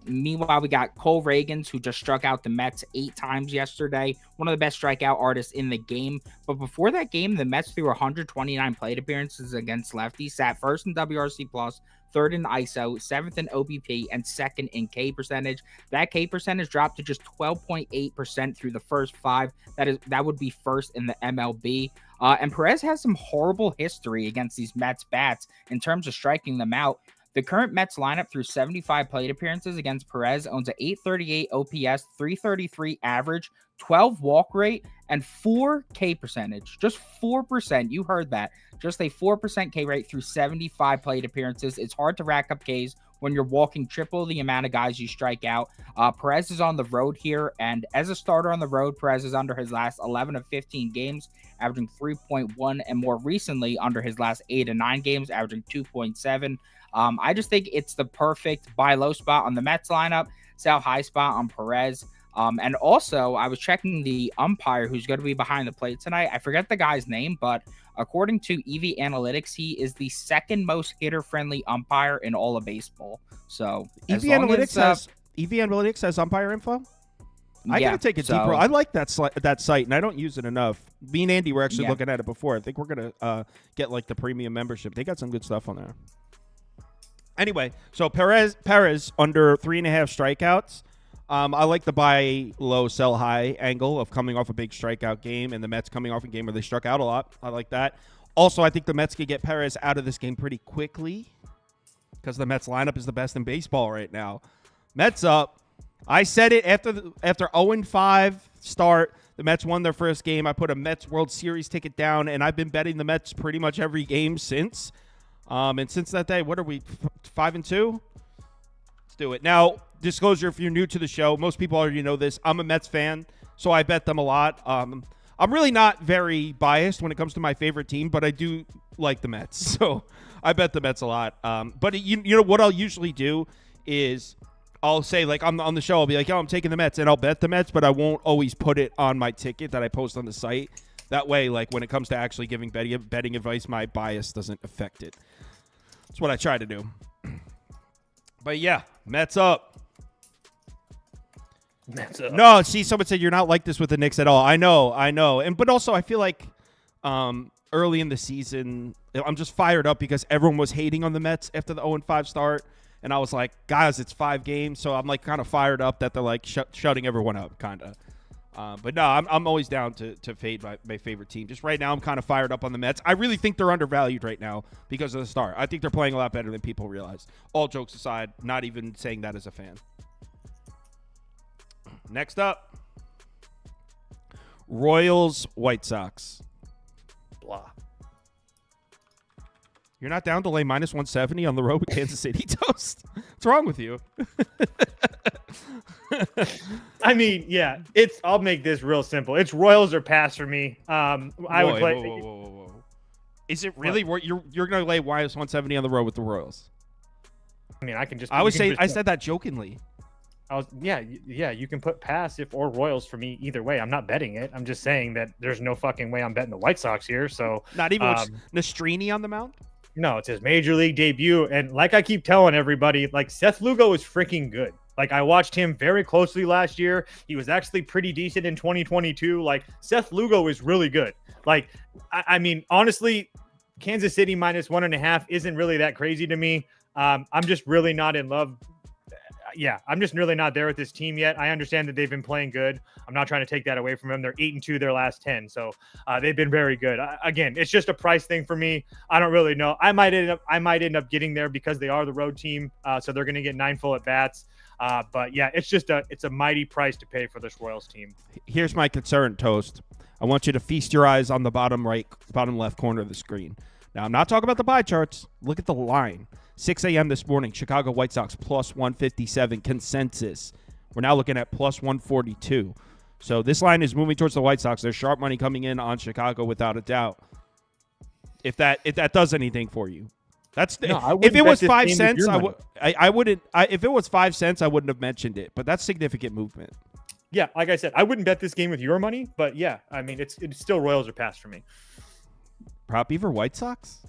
Speaker 3: Meanwhile, we got Cole Reagans, who just struck out the Mets 8 times yesterday. One of the best strikeout artists in the game. But before that game, the Mets threw 129 plate appearances against lefties, sat first in WRC plus, third in ISO, 7th in OBP, and 2nd in K percentage. That K percentage dropped to just 12.8% through the first 5. That would be first in the MLB. And Perez has some horrible history against these Mets bats in terms of striking them out. The current Mets lineup through 75 plate appearances against Perez owns an 838 OPS, 333 average, 12 walk rate, and 4 K percentage. Just 4%. You heard that. Just a 4% K rate through 75 plate appearances. It's hard to rack up Ks when you're walking triple the amount of guys you strike out. Perez is on the road here, and as a starter on the road, Perez is under his last 11 of 15 games, averaging 3.1, and more recently under his last 8 of 9 games, averaging 2.7. I just think it's the perfect buy low spot on the Mets lineup, sell high spot on Perez. And also, I was checking the umpire who's going to be behind the plate tonight. I forget the guy's name, but according to EV Analytics, he is the second most hitter-friendly umpire in all of baseball. So
Speaker 1: EV Analytics has umpire info? I gotta take a deeper. I like that site, and I don't use it enough. Me and Andy were actually looking at it before. I think we're gonna get like the premium membership. They got some good stuff on there. Anyway, so Perez under 3.5 strikeouts. I like the buy low, sell high angle of coming off a big strikeout game, and the Mets coming off a game where they struck out a lot. I like that. Also, I think the Mets could get Perez out of this game pretty quickly because the Mets lineup is the best in baseball right now. Mets up. I said it after 0-5 start. The Mets won their first game. I put a Mets World Series ticket down, and I've been betting the Mets pretty much every game since. And since that day, what are we, 5-2? Let's do it. Now, disclosure, if you're new to the show, most people already know this. I'm a Mets fan, so I bet them a lot. I'm really not very biased when it comes to my favorite team, but I do like the Mets, so I bet the Mets a lot. But you know what I'll usually do is I'll say, like, I'm on the show, I'll be like, I'm taking the Mets, and I'll bet the Mets, but I won't always put it on my ticket that I post on the site. That way, like, when it comes to actually giving betting advice, my bias doesn't affect it. That's what I try to do. But yeah, Mets up.
Speaker 2: Mets up.
Speaker 1: No, see, someone said you're not like this with the Knicks at all. I know. But also, I feel like early in the season, I'm just fired up because everyone was hating on the Mets after the 0-5 start. And I was like, guys, it's 5 games. So I'm like kind of fired up that they're like shutting everyone up, kind of. But no, I'm always down to fade my favorite team. Just right now, I'm kind of fired up on the Mets. I really think they're undervalued right now because of the start. I think they're playing a lot better than people realize. All jokes aside, not even saying that as a fan. Next up, Royals, White Sox.
Speaker 2: Blah.
Speaker 1: You're not down to lay minus 170 on the road with Kansas City, Toast? What's wrong with you?
Speaker 2: I mean, yeah, I'll make this real simple. It's Royals or pass for me. I would play.
Speaker 1: Whoa. Is it really you're going to lay minus 170 on the road with the Royals?
Speaker 2: I mean, I can just.
Speaker 1: I said that jokingly.
Speaker 2: You can put pass or Royals for me either way. I'm not betting it. I'm just saying that there's no fucking way I'm betting the White Sox here. So
Speaker 1: not even with Nastrini on the mound.
Speaker 2: No, it's his major league debut, and like I keep telling everybody, like Seth Lugo is freaking good. Like I watched him very closely last year. He was actually pretty decent in 2022. Like Seth Lugo is really good. Like I mean, honestly, Kansas City minus 1.5 isn't really that crazy to me. I'm just really not in love. Yeah, I'm just really not there with this team yet. I understand that they've been playing good. I'm not trying to take that away from them. They're 8-2 their last 10, so they've been very good. Again, it's just a price thing for me. I don't really know. I might end up getting there because they are the road team, so they're going to get 9 full at bats. But yeah, it's a mighty price to pay for this Royals team.
Speaker 1: Here's my concern, Toast. I want you to feast your eyes on the bottom left corner of the screen. Now, I'm not talking about the pie charts. Look at the line. 6 a.m. this morning, Chicago White Sox plus 157 consensus. We're now looking at plus 142. So this line is moving towards the White Sox. There's sharp money coming in on Chicago without a doubt. If that does anything for you, if it was 5 cents, I wouldn't. If it was 5 cents, I wouldn't have mentioned it. But that's significant movement.
Speaker 2: Yeah, like I said, I wouldn't bet this game with your money. But yeah, I mean, it's still Royals or pass for me.
Speaker 1: Prop Beaver White Sox.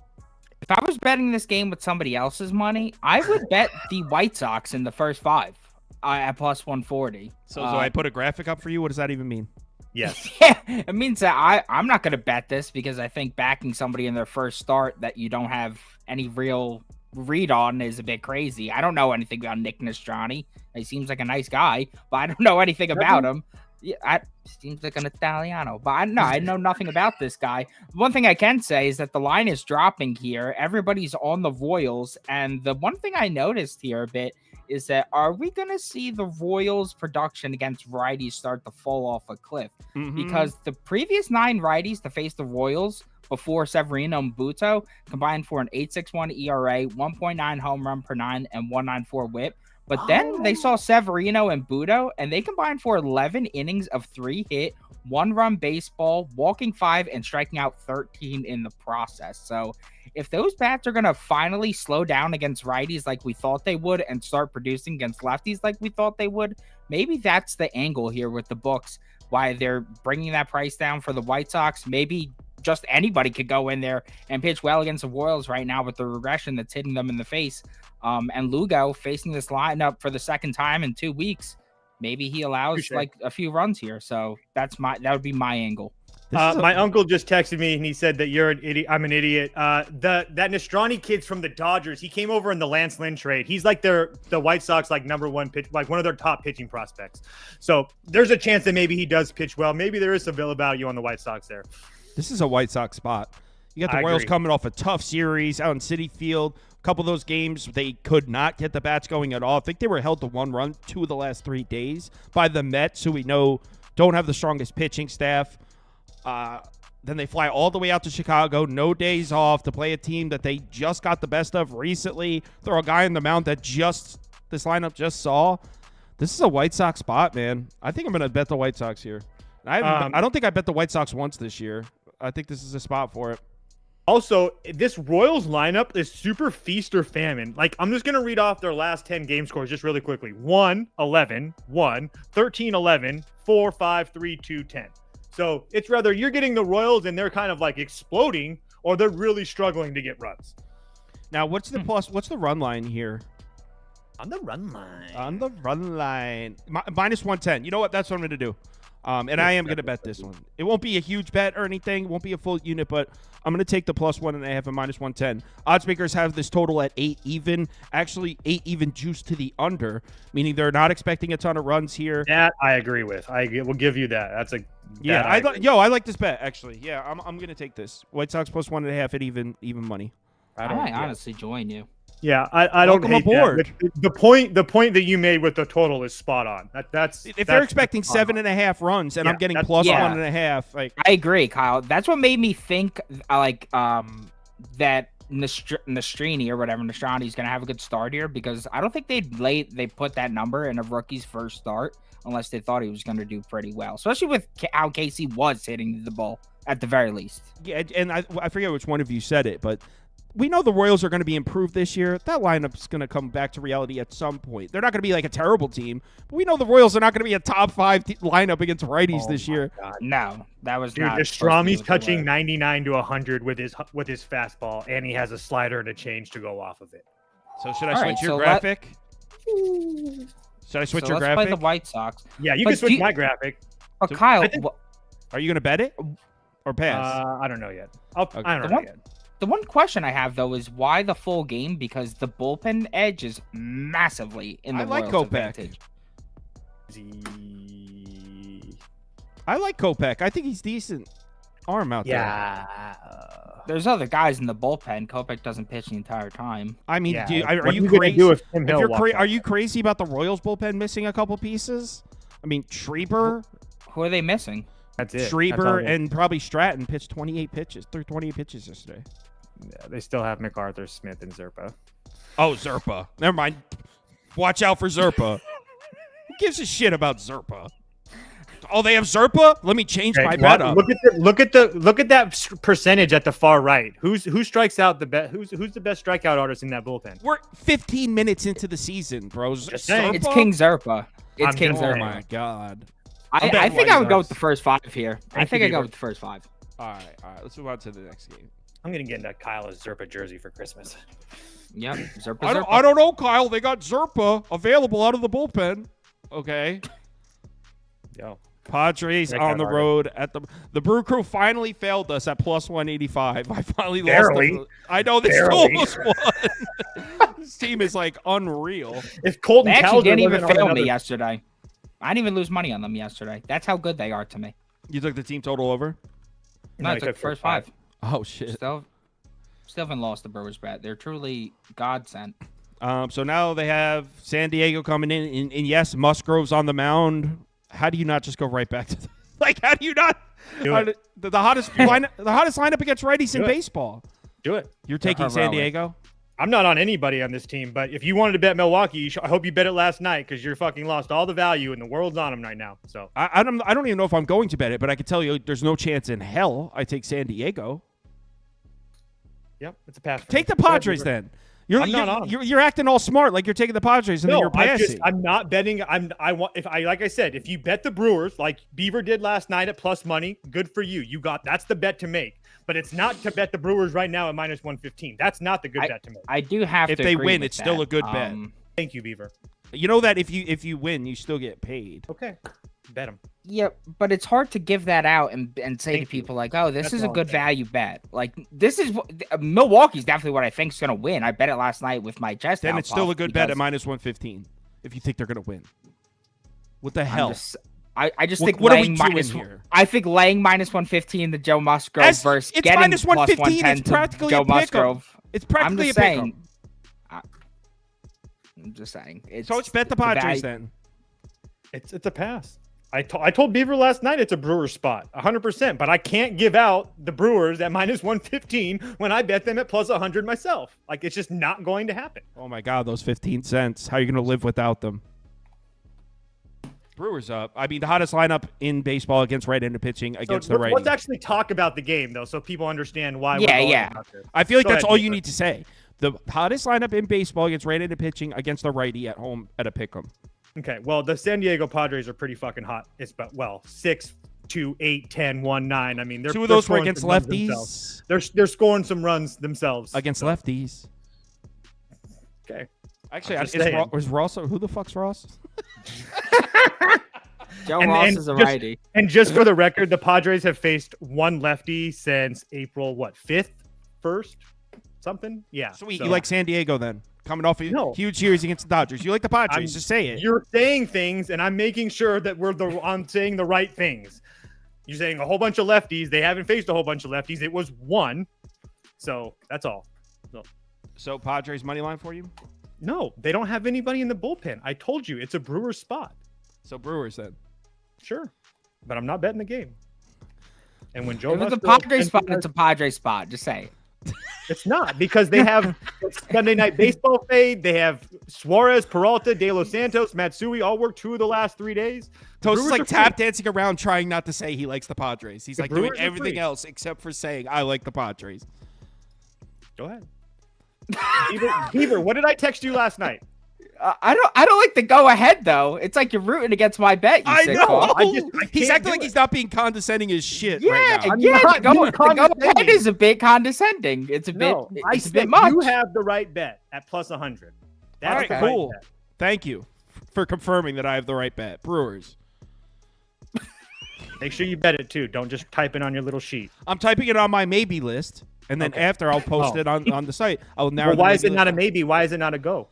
Speaker 3: If I was betting this game with somebody else's money, I would bet the White Sox in the first 5 at plus 140.
Speaker 1: So I put a graphic up for you? What does that even mean?
Speaker 2: Yes.
Speaker 3: Yeah, it means that I'm not going to bet this because I think backing somebody in their first start that you don't have any real read on is a bit crazy. I don't know anything about Nick Nostrani. He seems like a nice guy, but I don't know anything about him. Yeah, seems like an Italiano, but I know nothing about this guy. One thing I can say is that the line is dropping here. Everybody's on the Royals, and the one thing I noticed here a bit is that are we going to see the Royals' production against righties start to fall off a cliff? Mm-hmm. Because the previous 9 righties to face the Royals before Severino and Buto combined for an 8.61 ERA, 1.9 home run per 9, and 1.94 WHIP. But then they saw Severino and Buto, and they combined for 11 innings of 3-hit, 1-run baseball, walking 5, and striking out 13 in the process. So if those bats are going to finally slow down against righties like we thought they would and start producing against lefties like we thought they would, maybe that's the angle here with the books, why they're bringing that price down for the White Sox. Maybe just anybody could go in there and pitch well against the Royals right now with the regression that's hitting them in the face. And Lugo facing this lineup for the second time in 2 weeks, maybe he allows like a few runs here. So that would be my angle.
Speaker 2: My uncle just texted me and he said that you're an idiot. I'm an idiot. That Nostrani kid's from the Dodgers. He came over in the Lance Lynn trade. He's like the White Sox like number 1 pitch, like one of their top pitching prospects. So there's a chance that maybe he does pitch well. Maybe there is some value on the White Sox there.
Speaker 1: This is a White Sox spot. You got the Royals coming off a tough series out in Citi Field. A couple of those games, they could not get the bats going at all. I think they were held to 1 run 2 of the last 3 days by the Mets, who we know don't have the strongest pitching staff. Then they fly all the way out to Chicago, no days off, to play a team that they just got the best of recently. Throw a guy in the mound that this lineup just saw. This is a White Sox spot, man. I think I'm going to bet the White Sox here. I don't think I bet the White Sox once this year. I think this is a spot for it.
Speaker 2: Also, this Royals lineup is super feast or famine. Like, I'm just going to read off their last 10 game scores just really quickly. 1-11, 1, 13-11, 4, 5, 3, 2, 10. So it's rather you're getting the Royals and they're kind of like exploding, or they're really struggling to get runs.
Speaker 1: Now, what's the plus? What's the run line here?
Speaker 2: On the run line.
Speaker 1: On the run line. Minus 110. You know what? That's what I'm going to do. And I am going to bet this one. It won't be a huge bet or anything. It won't be a full unit, but I'm going to take the plus 1.5 and minus 110. Odds makers have this total at 8 even. Actually, 8 even juiced to the under, meaning they're not expecting a ton of runs here.
Speaker 2: That I agree with. I will give you that. That's a
Speaker 1: yeah. I like this bet actually. Yeah, I'm going to take this. White Sox plus 1.5 at even money.
Speaker 3: I might honestly join you.
Speaker 2: Yeah, I don't hate
Speaker 1: aboard.
Speaker 2: That. The point that you made with the total is spot on. That's
Speaker 1: if they're expecting 7.5 runs and I'm getting plus 1.5. Like
Speaker 3: I agree, Kyle. That's what made me think that Nastrini or whatever Nastrani's gonna have a good start here, because I don't think they put that number in a rookie's first start unless they thought he was gonna do pretty well, especially with how Casey was hitting the ball at the very least.
Speaker 1: Yeah, and I forget which one of you said it, but we know the Royals are going to be improved this year. That lineup's going to come back to reality at some point. They're not going to be like a terrible team, but we know the Royals are not going to be a top 5 lineup against righties this year.
Speaker 2: God.
Speaker 3: No, that was
Speaker 2: Dude,
Speaker 3: not.
Speaker 2: Pastrami's touching 99 to 100 with his fastball, and he has a slider and a change to go off of it.
Speaker 1: So should I switch your graphic? Should I switch your graphic?
Speaker 3: Let's play the White Sox.
Speaker 2: Yeah, you can switch my graphic.
Speaker 3: Oh, so, Kyle,
Speaker 1: are you going to bet it or pass?
Speaker 2: I don't know yet. I don't know yet.
Speaker 3: The one question I have, though, is why the full game? Because the bullpen edge is massively in the Royals' advantage.
Speaker 1: I like Kopech. I think he's decent arm out there.
Speaker 2: Yeah.
Speaker 3: There's other guys in the bullpen. Kopech doesn't pitch the entire time.
Speaker 1: I mean,
Speaker 2: yeah.
Speaker 1: are you crazy? Are you crazy about the Royals bullpen missing a couple pieces? I mean, Schreiber.
Speaker 3: Who are they missing?
Speaker 2: That's it.
Speaker 1: Schreiber and probably Stratton pitched 28 pitches. Threw 28 pitches yesterday.
Speaker 2: Yeah, they still have MacArthur, Smith, and Zerpa.
Speaker 1: Oh, Zerpa. Never mind. Watch out for Zerpa. Who gives a shit about Zerpa? Oh, they have Zerpa? Let me change my bet up.
Speaker 2: Look at that percentage at the far right. Who strikes out the best? Who's the best strikeout artist in that bullpen?
Speaker 1: We're 15 minutes into the season, bro.
Speaker 3: It's King Zerpa. It's King Zerpa.
Speaker 1: Oh my god.
Speaker 3: I think I would go with the first 5 here. I think I go with the first 5.
Speaker 1: All right. Let's move on to the next game.
Speaker 2: I'm gonna get into Kyle's Zerpa jersey for Christmas.
Speaker 3: Yep, Zerpa.
Speaker 1: I don't know, Kyle. They got Zerpa available out of the bullpen. Okay.
Speaker 2: Yo.
Speaker 1: Padres on the road at the Brew Crew finally failed us at plus 185. I finally
Speaker 2: lost.
Speaker 1: I know this almost won. This team is like unreal.
Speaker 2: If Colton
Speaker 3: they actually didn't even fail
Speaker 2: me
Speaker 3: yesterday. I didn't even lose money on them yesterday. That's how good they are to me.
Speaker 1: You took the team total over?
Speaker 3: No, I took the first 5.
Speaker 1: Oh shit!
Speaker 3: Still haven't lost the Brewers bet. They're truly God sent.
Speaker 1: So now they have San Diego coming in, and yes, Musgrove's on the mound. How do you not just go right back to how do you not the hottest lineup against righties in baseball?
Speaker 2: Do it.
Speaker 1: You're taking San Diego?
Speaker 2: I'm not on anybody on this team, but if you wanted to bet Milwaukee, I hope you bet it last night because you're fucking lost all the value and the world's on them right now. So
Speaker 1: I don't even know if I'm going to bet it, but I can tell you there's no chance in hell I take San Diego.
Speaker 2: Yep, it's a pass.
Speaker 1: Take the Padres then. You're acting all smart like you're taking the Padres and then you're passing.
Speaker 2: I'm not betting. Like I said, if you bet the Brewers like Beaver did last night at plus money, good for you. That's the bet to make. But it's not to bet the Brewers right now at minus 115. That's not the good bet to make.
Speaker 3: I do have
Speaker 1: if
Speaker 3: to.
Speaker 1: If they
Speaker 3: agree
Speaker 1: win,
Speaker 3: with
Speaker 1: it's
Speaker 3: that.
Speaker 1: still a good bet.
Speaker 2: Thank you, Beaver.
Speaker 1: You know that if you win, you still get paid.
Speaker 2: Okay, bet them.
Speaker 3: Yeah, but it's hard to give that out and say to people like, "Oh, this is a good value bet." Like this is Milwaukee's definitely what I think is going to win. I bet it last night with my chest.
Speaker 1: Then it's still a good bet at minus 115 if you think they're going to win. What the hell?
Speaker 3: I just think
Speaker 1: what
Speaker 3: laying
Speaker 1: are we
Speaker 3: minus
Speaker 1: doing here?
Speaker 3: I think laying minus 115 to Joe Musgrove versus
Speaker 1: it's
Speaker 3: getting
Speaker 1: minus 115.
Speaker 3: Plus
Speaker 1: It's practically
Speaker 3: Joe
Speaker 1: a pick-em.
Speaker 3: Musgrove.
Speaker 1: It's practically a
Speaker 3: pick-em. I'm just saying.
Speaker 1: So it's bet the Padres then.
Speaker 2: It's a pass. I told Beaver last night it's a Brewers spot, 100%. But I can't give out the Brewers at minus 115 when I bet them at plus 100 myself. Like it's just not going to happen.
Speaker 1: Oh my God, those 15 cents. How are you going to live without them? Brewers up. I mean, the hottest lineup in baseball against right-handed pitching against the righty.
Speaker 2: Let's actually talk about the game, though, so people understand why we're
Speaker 3: Yeah,
Speaker 2: going
Speaker 3: yeah.
Speaker 2: about this.
Speaker 1: I feel like
Speaker 2: Go
Speaker 1: that's
Speaker 2: ahead,
Speaker 1: all
Speaker 2: Beaver.
Speaker 1: you need to say. The hottest lineup in baseball against right-handed pitching against the righty at home at a pick'em.
Speaker 2: Okay, well, the San Diego Padres are pretty fucking hot. It's about 6, 2, 8, 10, 1, 9. I mean, they're
Speaker 1: 2 of those were
Speaker 2: scoring
Speaker 1: against
Speaker 2: some runs
Speaker 1: lefties.
Speaker 2: themselves. They're scoring some runs themselves.
Speaker 1: Against lefties.
Speaker 2: Okay.
Speaker 1: Actually,
Speaker 2: Just saying.
Speaker 1: is Ross? Who the fuck's Ross?
Speaker 3: Joe
Speaker 2: And-
Speaker 3: Ross
Speaker 2: and
Speaker 3: is a
Speaker 2: just-
Speaker 3: righty.
Speaker 2: And just for the record, the Padres have faced one lefty since April 5th, 1st, something. Yeah.
Speaker 1: Sweet.
Speaker 2: so-
Speaker 1: You like San Diego then? Coming off a
Speaker 2: No.
Speaker 1: huge series against the Dodgers. You like the Padres?
Speaker 2: I'm-
Speaker 1: Just say it.
Speaker 2: You're saying things, and I'm making sure that I'm saying the right things. You're saying a whole bunch of lefties. They haven't faced a whole bunch of lefties. It was one. So that's all.
Speaker 1: So Padres money line for you?
Speaker 2: No, they don't have anybody in the bullpen. I told you it's a Brewers spot.
Speaker 1: So Brewers then.
Speaker 2: Sure, but I'm not betting the game. And when Joe
Speaker 3: If it's a
Speaker 2: Musgrove
Speaker 3: Padre spot,
Speaker 2: enters-
Speaker 3: it's a Padre spot. Just say it.
Speaker 2: it's not because they have Sunday Night Baseball fade. They have Suarez, Peralta, De Los Santos, Matsui all worked 2 of the last 3 days. The
Speaker 1: Toast is
Speaker 2: Brewers
Speaker 1: like
Speaker 2: are
Speaker 1: tap
Speaker 2: free.
Speaker 1: dancing around trying not to say he likes the Padres. He's
Speaker 2: The
Speaker 1: like doing
Speaker 2: Brewers are
Speaker 1: everything
Speaker 2: free.
Speaker 1: else except for saying I like the Padres.
Speaker 2: Go ahead. Beaver, what did I text you last night?
Speaker 3: I don't like the go ahead though. It's like you're rooting against my bet. You
Speaker 1: I
Speaker 3: sick
Speaker 1: know.
Speaker 3: fuck.
Speaker 2: I
Speaker 1: He's
Speaker 2: can't
Speaker 1: acting
Speaker 2: do
Speaker 1: like
Speaker 2: it.
Speaker 1: he's not being condescending as shit
Speaker 3: Yeah,
Speaker 1: right now.
Speaker 2: I'm
Speaker 3: yeah.
Speaker 2: not
Speaker 3: The go
Speaker 2: being
Speaker 3: ahead
Speaker 2: condescending.
Speaker 3: is a bit condescending. It's a
Speaker 2: No,
Speaker 3: bit.
Speaker 2: I
Speaker 3: It's a
Speaker 2: said
Speaker 3: bit much.
Speaker 2: you have the right bet at plus 100. That's
Speaker 1: All right,
Speaker 2: the
Speaker 1: cool.
Speaker 2: right bet.
Speaker 1: Thank you for confirming that I have the right bet. Brewers.
Speaker 2: Make sure you bet it too. Don't just type it on your little sheet.
Speaker 1: I'm typing it on my maybe list, and then
Speaker 2: Okay.
Speaker 1: after I'll post
Speaker 2: Oh.
Speaker 1: it on the site. I'll narrow.
Speaker 2: Well,
Speaker 1: the
Speaker 2: why is
Speaker 1: maybe
Speaker 2: it not a
Speaker 1: list.
Speaker 2: maybe? Why is it not a go?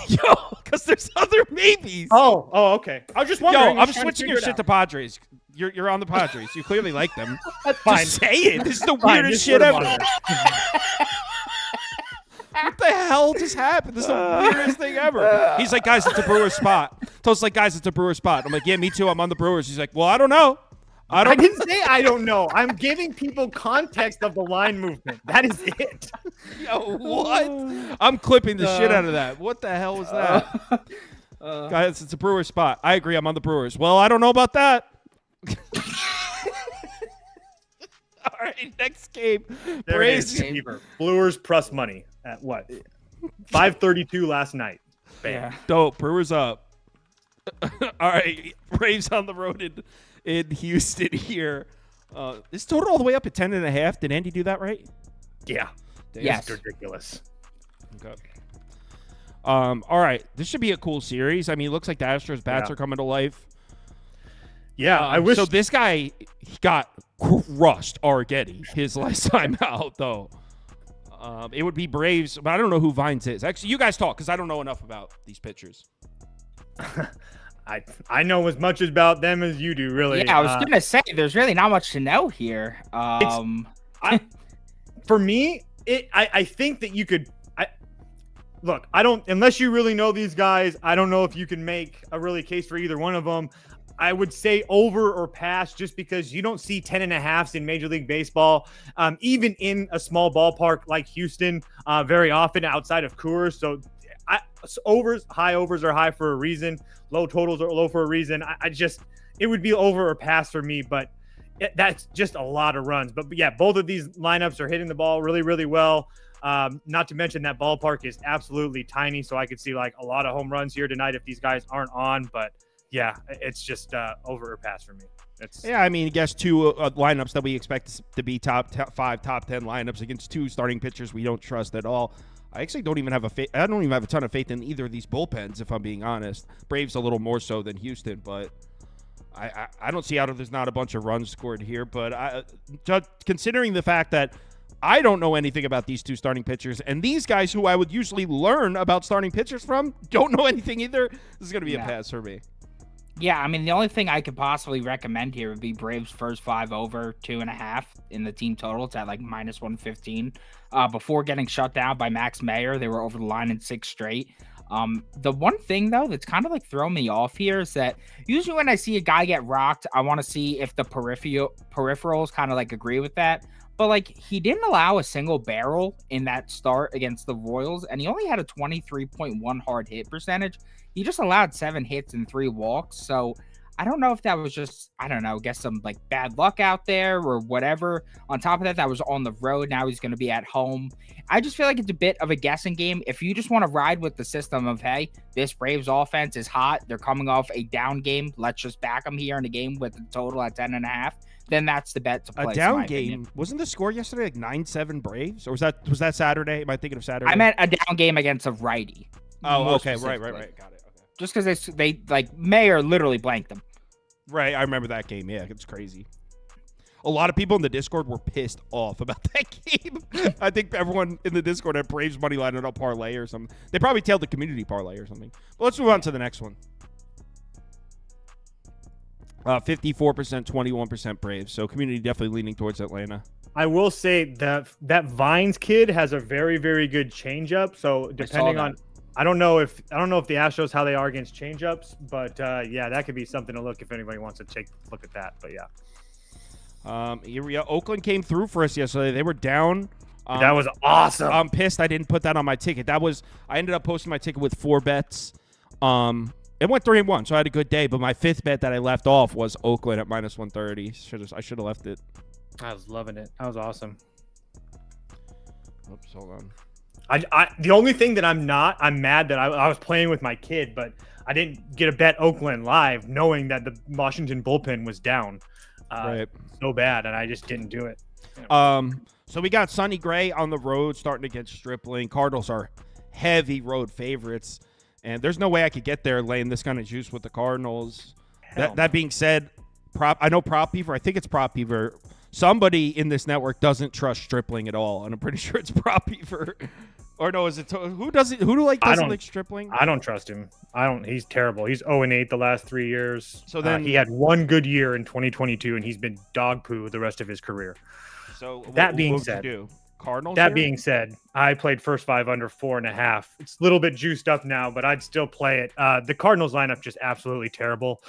Speaker 1: Yo, because there's other maybes.
Speaker 2: Oh, okay. I was just
Speaker 1: Yo,
Speaker 2: wondering.
Speaker 1: I'm
Speaker 2: just trying to
Speaker 1: switching your
Speaker 2: figure it
Speaker 1: shit to
Speaker 2: out.
Speaker 1: Padres. You're on the Padres. You clearly like them.
Speaker 2: That's fine.
Speaker 1: Just say it. This is the
Speaker 2: Fine,
Speaker 1: weirdest
Speaker 2: just
Speaker 1: shit
Speaker 2: put 'em
Speaker 1: ever.
Speaker 2: on there.
Speaker 1: What the hell just happened? This is the weirdest thing ever. He's like, guys, it's a Brewers spot. Toast's like, guys, it's a Brewers spot. I'm like, yeah, me too. I'm on the Brewers. He's like, well, I don't know. I
Speaker 2: I
Speaker 1: don't.
Speaker 2: didn't say I don't know. I'm giving people context of the line movement. That is it.
Speaker 1: Yo, what? I'm clipping the shit out of that. What the hell was that? Guys, it's a Brewers spot. I agree. I'm on the Brewers. Well, I don't know about that. All right, next game.
Speaker 2: There it is.
Speaker 1: Braves.
Speaker 2: Beaver. Brewers plus money at what? 5:32 last night. Bam.
Speaker 3: Yeah.
Speaker 1: Dope. Brewers up. All right, Braves on the road in Houston here. Is total all the way up at 10.5? Did Andy do that right?
Speaker 2: Yeah.
Speaker 3: Yes.
Speaker 2: It's ridiculous.
Speaker 1: Okay. All right, this should be a cool series. I mean, it looks like the Astros bats
Speaker 2: Yeah.
Speaker 1: are coming to life.
Speaker 2: Yeah, I wish.
Speaker 1: So this guy he got crushed Arrighetti his last time out, though. It would be Braves, but I don't know who Vines is. Actually, you guys talk because I don't know enough about these pitchers.
Speaker 2: I know as much about them as you do, really.
Speaker 3: Yeah, I was gonna say there's really not much to know here.
Speaker 2: For me, I think that you could. Look, I don't unless you really know these guys. I don't know if you can make a really case for either one of them. I would say over or pass just because you don't see 10.5s in Major League Baseball, even in a small ballpark like Houston, very often outside of Coors. So high overs are high for a reason. Low totals are low for a reason. It would be over or pass for me, but that's just a lot of runs. But yeah, both of these lineups are hitting the ball really, really well. Not to mention that ballpark is absolutely tiny. So I could see like a lot of home runs here tonight if these guys aren't on, but yeah, it's just over or pass for me.
Speaker 1: Yeah, I mean, I guess two lineups that we expect to be top 5, top 10 lineups against two starting pitchers we don't trust at all. I actually don't even have I don't even have a ton of faith in either of these bullpens, if I'm being honest. Braves a little more so than Houston, but I don't see how there's not a bunch of runs scored here. But considering the fact that I don't know anything about these two starting pitchers, and these guys who I would usually learn about starting pitchers from don't know anything either, this is going to be a pass for me.
Speaker 3: Yeah, I mean, the only thing I could possibly recommend here would be Braves first 5 over 2.5 in the team total. It's at like -115. Before getting shut down by Max Mayer, they were over the line in 6 straight. The one thing though that's kind of like throwing me off here is that usually when I see a guy get rocked, I want to see if the peripherals kind of like agree with that. But like he didn't allow a single barrel in that start against the Royals, and he only had a 23.1 hard hit percentage. He just allowed 7 hits and 3 walks. So I don't know if that was just, I don't know, guess some like bad luck out there or whatever. On top of that, that was on the road. Now he's going to be at home. I just feel like it's a bit of a guessing game. If you just want to ride with the system of, hey, this Braves offense is hot, they're coming off a down game, let's just back them here in a game with a total at 10.5, then that's the bet to play.
Speaker 1: A down game? Wasn't the score yesterday like 9-7 Braves? Or was that Saturday? Am I thinking of Saturday?
Speaker 3: I meant a down game against a righty.
Speaker 1: Oh, okay. Right. Got it. Okay.
Speaker 3: Just because they like Mayer literally blanked them.
Speaker 1: Right, I remember that game. Yeah, it's crazy. A lot of people in the Discord were pissed off about that game. I think everyone in the Discord had Braves money line on a parlay or something. They probably tailed the community parlay or something. But let's move on to the next one. 54%, 21% Braves. So community definitely leaning towards Atlanta.
Speaker 2: I will say that Vines kid has a very, very good changeup. So depending on, I don't know if the Astros how they are against changeups, but yeah, that could be something to look if anybody wants to take a look at that. But yeah,
Speaker 1: here we go. Oakland came through for us yesterday. They were down.
Speaker 2: That was awesome.
Speaker 1: I'm pissed I didn't put that on my ticket. I ended up posting my ticket with 4 bets. It went 3-1, so I had a good day. But my 5th bet that I left off was Oakland at -130. I should have left it.
Speaker 2: I was loving it. That was awesome.
Speaker 1: Oops, hold on.
Speaker 2: The only thing that I'm mad that I was playing with my kid, but I didn't get a bet Oakland live, knowing that the Washington bullpen was down so bad, and I just didn't do it.
Speaker 1: So we got Sonny Gray on the road starting against Stripling. Cardinals are heavy road favorites, and there's no way I could get there laying this kind of juice with the Cardinals. That being said, I know Prop Beaver. I think it's Prop Beaver. Somebody in this network doesn't trust Stripling at all, and I'm pretty sure it's Prop Beaver. Or no, is it who doesn't like Stripling?
Speaker 2: I don't trust him. He's terrible. He's 0-8 the last 3 years.
Speaker 1: So then
Speaker 2: he had one good year in 2022, and he's been dog poo the rest of his career.
Speaker 1: So
Speaker 2: that being said,
Speaker 1: Cardinals.
Speaker 2: That being said, I played first 5 under 4.5. It's a little bit juiced up now, but I'd still play it. The Cardinals lineup just absolutely terrible.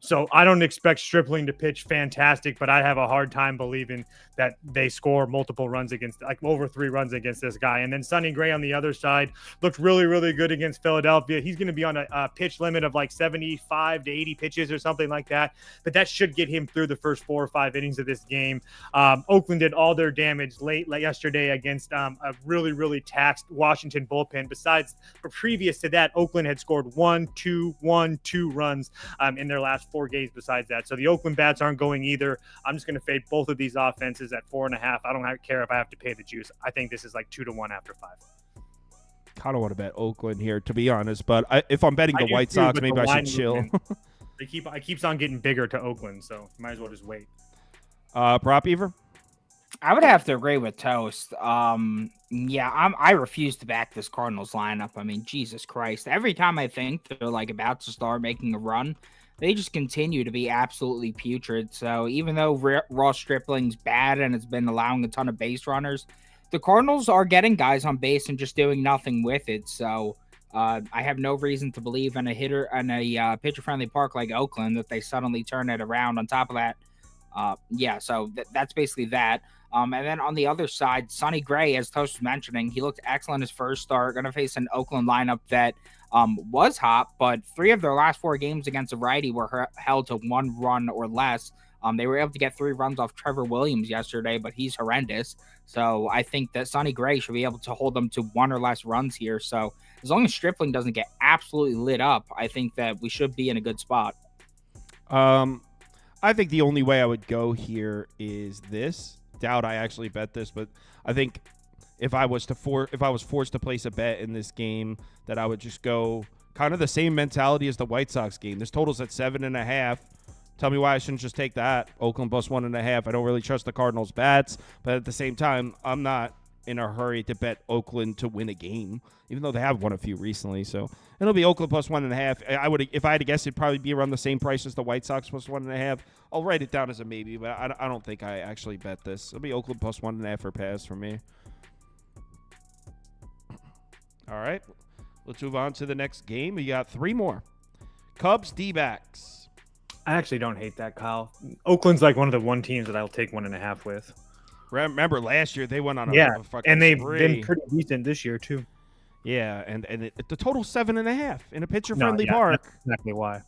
Speaker 2: So I don't expect Stripling to pitch fantastic, but I have a hard time believing that they score multiple runs against, like over 3 runs against this guy. And then Sonny Gray on the other side looked really, really good against Philadelphia. He's going to be on a pitch limit of like 75 to 80 pitches or something like that. But that should get him through the first 4 or 5 innings of this game. Oakland did all their damage late yesterday against a really, really taxed Washington bullpen. Besides, previous to that, Oakland had scored 1, 2 runs in their last 4 games besides that. So the Oakland bats aren't going either. I'm just going to fade both of these offenses at 4.5. I don't care if I have to pay the juice. I think this is like 2-1 after 5.
Speaker 1: Kind of want to bet Oakland here, to be honest. But if I'm betting the White Sox, maybe I should chill.
Speaker 2: It keeps on getting bigger to Oakland, so might as well just wait.
Speaker 1: Prop Beaver?
Speaker 3: I would have to agree with Toast. I refuse to back this Cardinals lineup. I mean, Jesus Christ. Every time I think they're like about to start making a run, they just continue to be absolutely putrid. So even though Ross Stripling's bad and has been allowing a ton of base runners, the Cardinals are getting guys on base and just doing nothing with it. So I have no reason to believe in a pitcher-friendly park like Oakland that they suddenly turn it around. On top of that, so that's basically that. And then on the other side, Sonny Gray, as Toast was mentioning, he looked excellent his first start. Going to face an Oakland lineup that was hot, but 3 of their last 4 games against a righty were held to 1 run or less. They were able to get 3 runs off Trevor Williams yesterday, but he's horrendous. So I think that Sonny Gray should be able to hold them to 1 or less runs here. So as long as Stripling doesn't get absolutely lit up, I think that we should be in a good spot.
Speaker 1: I think the only way I would go here is this. Doubt I actually bet this, but I think if I was forced to place a bet in this game, that I would just go kind of the same mentality as the White Sox game. This total's at 7.5. Tell me why I shouldn't just take that. Oakland plus 1.5. I don't really trust the Cardinals bats, but at the same time, I'm not in a hurry to bet Oakland to win a game, even though they have won a few recently. So it'll be Oakland plus 1.5. I would, if I had to guess, it'd probably be around the same price as the White Sox plus 1.5. I'll write it down as a maybe, but I don't think I actually bet this. It'll be Oakland plus 1.5 or pass for me. All right. Let's move on to the next game. We got 3 more. Cubs, D-backs.
Speaker 2: I actually don't hate that, Kyle. Oakland's like one of the one teams that I'll take 1.5 with.
Speaker 1: Remember last year they went on
Speaker 2: Yeah,
Speaker 1: a fucking
Speaker 2: and they've
Speaker 1: spree.
Speaker 2: been pretty decent this year too.
Speaker 1: Yeah, and the total 7.5 in a pitcher-friendly park.
Speaker 2: That's exactly why.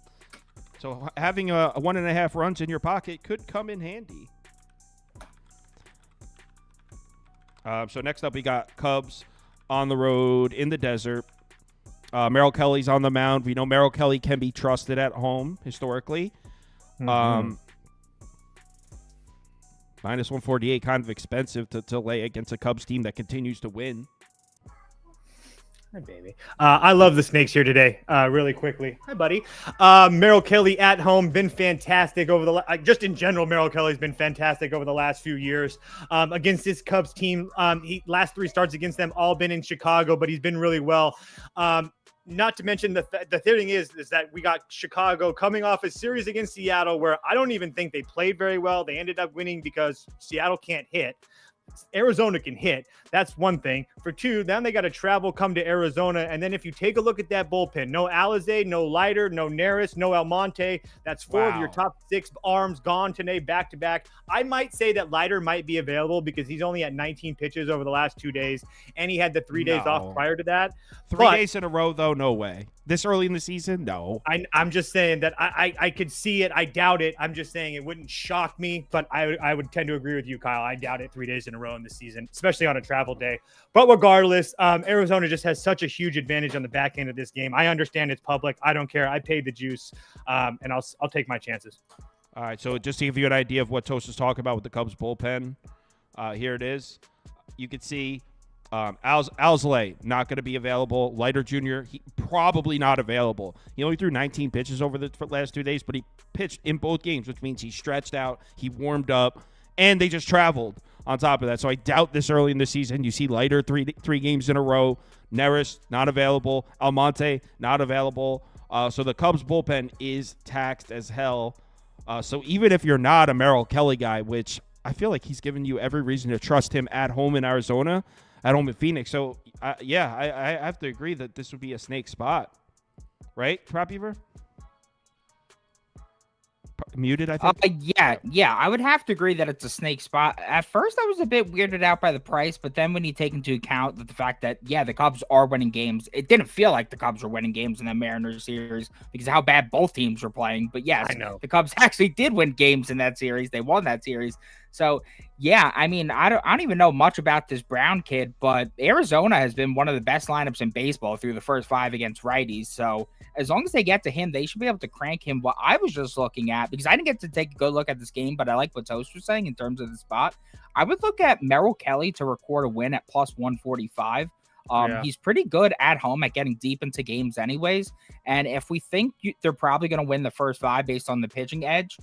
Speaker 1: So having a 1.5 runs in your pocket could come in handy. So next up we got Cubs on the road in the desert. Merrill Kelly's on the mound. We know Merrill Kelly can be trusted at home historically. Minus 148, kind of expensive to lay against a Cubs team that continues to win.
Speaker 2: Hi, baby. I love the Snakes here today. Really quickly. Hi, buddy. Merrill Kelly at home, been fantastic over the just in general. Merrill Kelly's been fantastic over the last few years against this Cubs team. He last 3 starts against them all been in Chicago, but he's been really well. Not to mention the thing is that we got Chicago coming off a series against Seattle where I don't even think they played very well. They ended up winning because Seattle can't hit. Arizona can hit. That's one thing. For 2, then they got to travel, come to Arizona. And then if you take a look at that bullpen, no Alizé, no Leiter, no Neris, no Almonte. That's 4 of your top 6 arms gone today back-to-back. I might say that Leiter might be available because he's only at 19 pitches over the last 2 days, and he had the 3 days off prior to that.
Speaker 1: 3 days in a row, though, no way. This early in the season, no.
Speaker 2: I'm just saying that I could see it. I doubt it. I'm just saying it wouldn't shock me, but I would tend to agree with you, Kyle. I doubt it 3 days in a row in the season, especially on a travel day. But regardless, Arizona just has such a huge advantage on the back end of this game. I understand it's public. I don't care. I paid the juice, and I'll take my chances.
Speaker 1: All right, so just to give you an idea of what Toast is talking about with the Cubs bullpen, here it is. You can see Alzolay not going to be available. Leiter Jr., he probably not available. He only threw 19 pitches over the last 2 days, but he pitched in both games, which means he stretched out, he warmed up, and they just traveled on top of that. So I doubt this early in the season you see Leiter three games in a row. Neris not available. Almonte not available. So the Cubs bullpen is taxed as hell. So even if you're not a Merrill Kelly guy, which I feel like he's given you every reason to trust him at home in Arizona, at home in Phoenix. So, I have to agree that this would be a snake spot. Right, Prop Beaver? Muted, I think?
Speaker 3: Yeah. I would have to agree that it's a snake spot. At first, I was a bit weirded out by the price, but then when you take into account the fact that, the Cubs are winning games, it didn't feel like the Cubs were winning games in the Mariners series because of how bad both teams were playing. But yes,
Speaker 2: I know.
Speaker 3: The Cubs actually did win games in that series. They won that series. So, I mean, I don't even know much about this Brown kid, but Arizona has been one of the best lineups in baseball through the first 5 against righties. So as long as they get to him, they should be able to crank him. What I was just looking at, because I didn't get to take a good look at this game, but I like what Toast was saying in terms of the spot. I would look at Merrill Kelly to record a win at plus 145. He's pretty good at home at getting deep into games anyways. And if we think they're probably going to win the first 5 based on the pitching edge,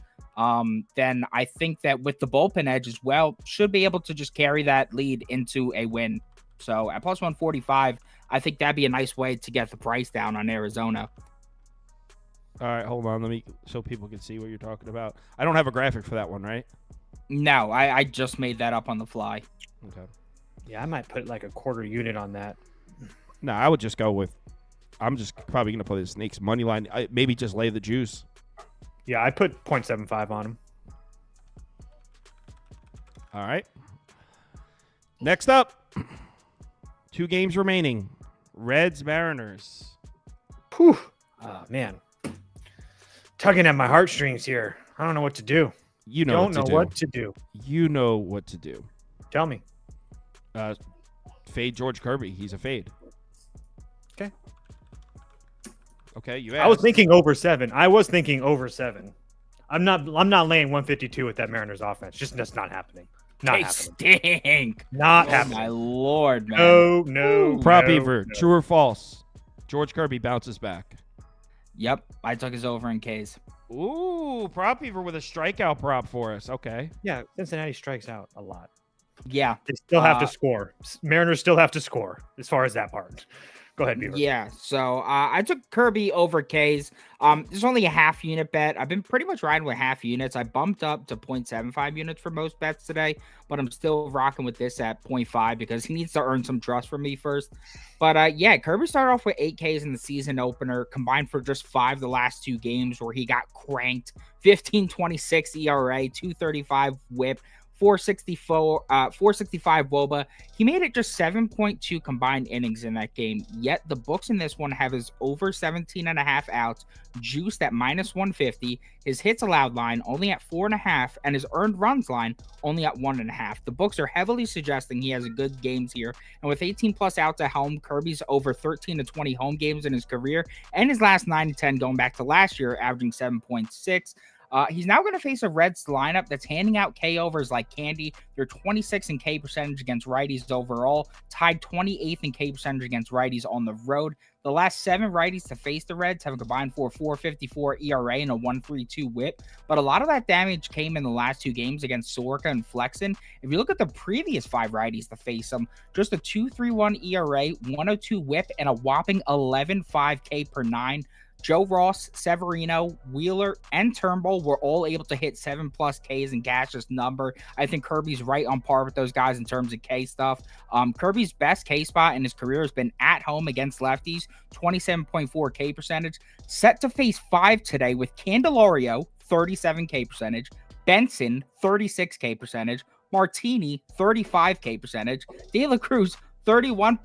Speaker 3: then I think that with the bullpen edge as well, should be able to just carry that lead into a win. So at plus 145, I think that'd be a nice way to get the price down on Arizona.
Speaker 1: All right, hold on. So people can see what you're talking about. I don't have a graphic for that one, right?
Speaker 3: No, I just made that up on the fly.
Speaker 1: Okay.
Speaker 2: Yeah, I might put like a quarter unit on that.
Speaker 1: No, I would just go with, I'm just probably going to play the Snakes money line. Maybe just lay the juice.
Speaker 2: Yeah, I put 0.75 on him.
Speaker 1: All right. Next up, 2 games remaining. Reds, Mariners.
Speaker 2: Whew. Oh, man. Tugging at my heartstrings here. I don't know what to do.
Speaker 1: You know
Speaker 2: what to do.
Speaker 1: You know what to do.
Speaker 2: Tell me.
Speaker 1: Fade George Kirby. He's a fade. Okay, you asked.
Speaker 2: I was thinking over 7. I'm not laying 152 with that Mariners offense. Just that's not happening. Not happening.
Speaker 3: Stink.
Speaker 2: Not
Speaker 3: oh
Speaker 2: happening.
Speaker 3: My Lord, man.
Speaker 2: No.
Speaker 1: Prop Beaver, true or false? George Kirby bounces back.
Speaker 3: Yep, I took his over in K's.
Speaker 1: Ooh, Prop Beaver with a strikeout prop for us. Okay.
Speaker 2: Yeah, Cincinnati strikes out a lot.
Speaker 3: Yeah.
Speaker 2: They still have to score. Mariners still have to score as far as that part. Go ahead, Beaver.
Speaker 3: Yeah, so I took Kirby over K's. There's only a half unit bet. I've been pretty much riding with half units. I bumped up to 0.75 units for most bets today, but I'm still rocking with this at 0.5 because he needs to earn some trust from me first. But yeah, Kirby started off with 8 Ks in the season opener, combined for just 5 the last 2 games where he got cranked. 15.26 ERA, 2.35 WHIP. 465 WOBA. He made it just 7.2 combined innings in that game. Yet the books in this one have his over 17.5 outs juiced at -150, his hits allowed line only at 4.5, and his earned runs line only at 1.5. The books are heavily suggesting he has a good games here. And with 18 plus outs at home, Kirby's over 13 to 20 home games in his career, and his last 9 to 10 going back to last year, averaging 7.6. He's now going to face a Reds lineup that's handing out K overs like candy. They're 26th in K percentage against righties overall, tied 28th in K percentage against righties on the road. The last 7 righties to face the Reds have combined for 4.54 ERA and a 1.32 WHIP, but a lot of that damage came in the last 2 games against Soroka and Flexen. If you look at the previous 5 righties to face them, just a 2.31 ERA, 1.02 WHIP, and a whopping 11.5 K per 9. Joe Ross, Severino, Wheeler, and Turnbull were all able to hit 7+ Ks and cash this number. I think Kirby's right on par with those guys in terms of K stuff. Kirby's best K spot in his career has been at home against lefties, 27.4 K percentage. Set to face 5 today with Candelario, 37 K percentage, Benson, 36 K percentage, Martini, 35 K percentage, De La Cruz, 31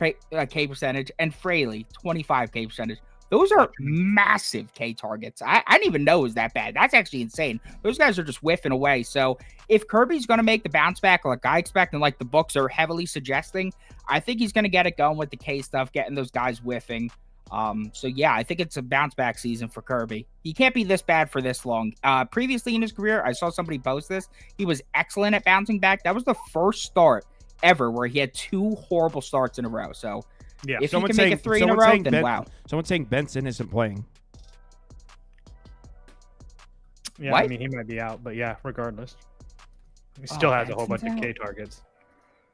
Speaker 3: K percentage, and Fraley, 25 K percentage. Those are massive K targets. I didn't even know it was that bad. That's actually insane. Those guys are just whiffing away. So if Kirby's going to make the bounce back like I expect and like the books are heavily suggesting, I think he's going to get it going with the K stuff, getting those guys whiffing. So yeah, I think it's a bounce back season for Kirby. He can't be this bad for this long. Previously in his career, I saw somebody post this. He was excellent at bouncing back. That was the first start ever where he had 2 horrible starts in a row. So
Speaker 2: yeah,
Speaker 3: if he can make it 3 in a row, then wow.
Speaker 1: Someone's saying Benson isn't playing.
Speaker 2: Yeah,
Speaker 3: What?
Speaker 2: I mean, he might be out, but yeah, regardless. He still has a whole bunch of K targets.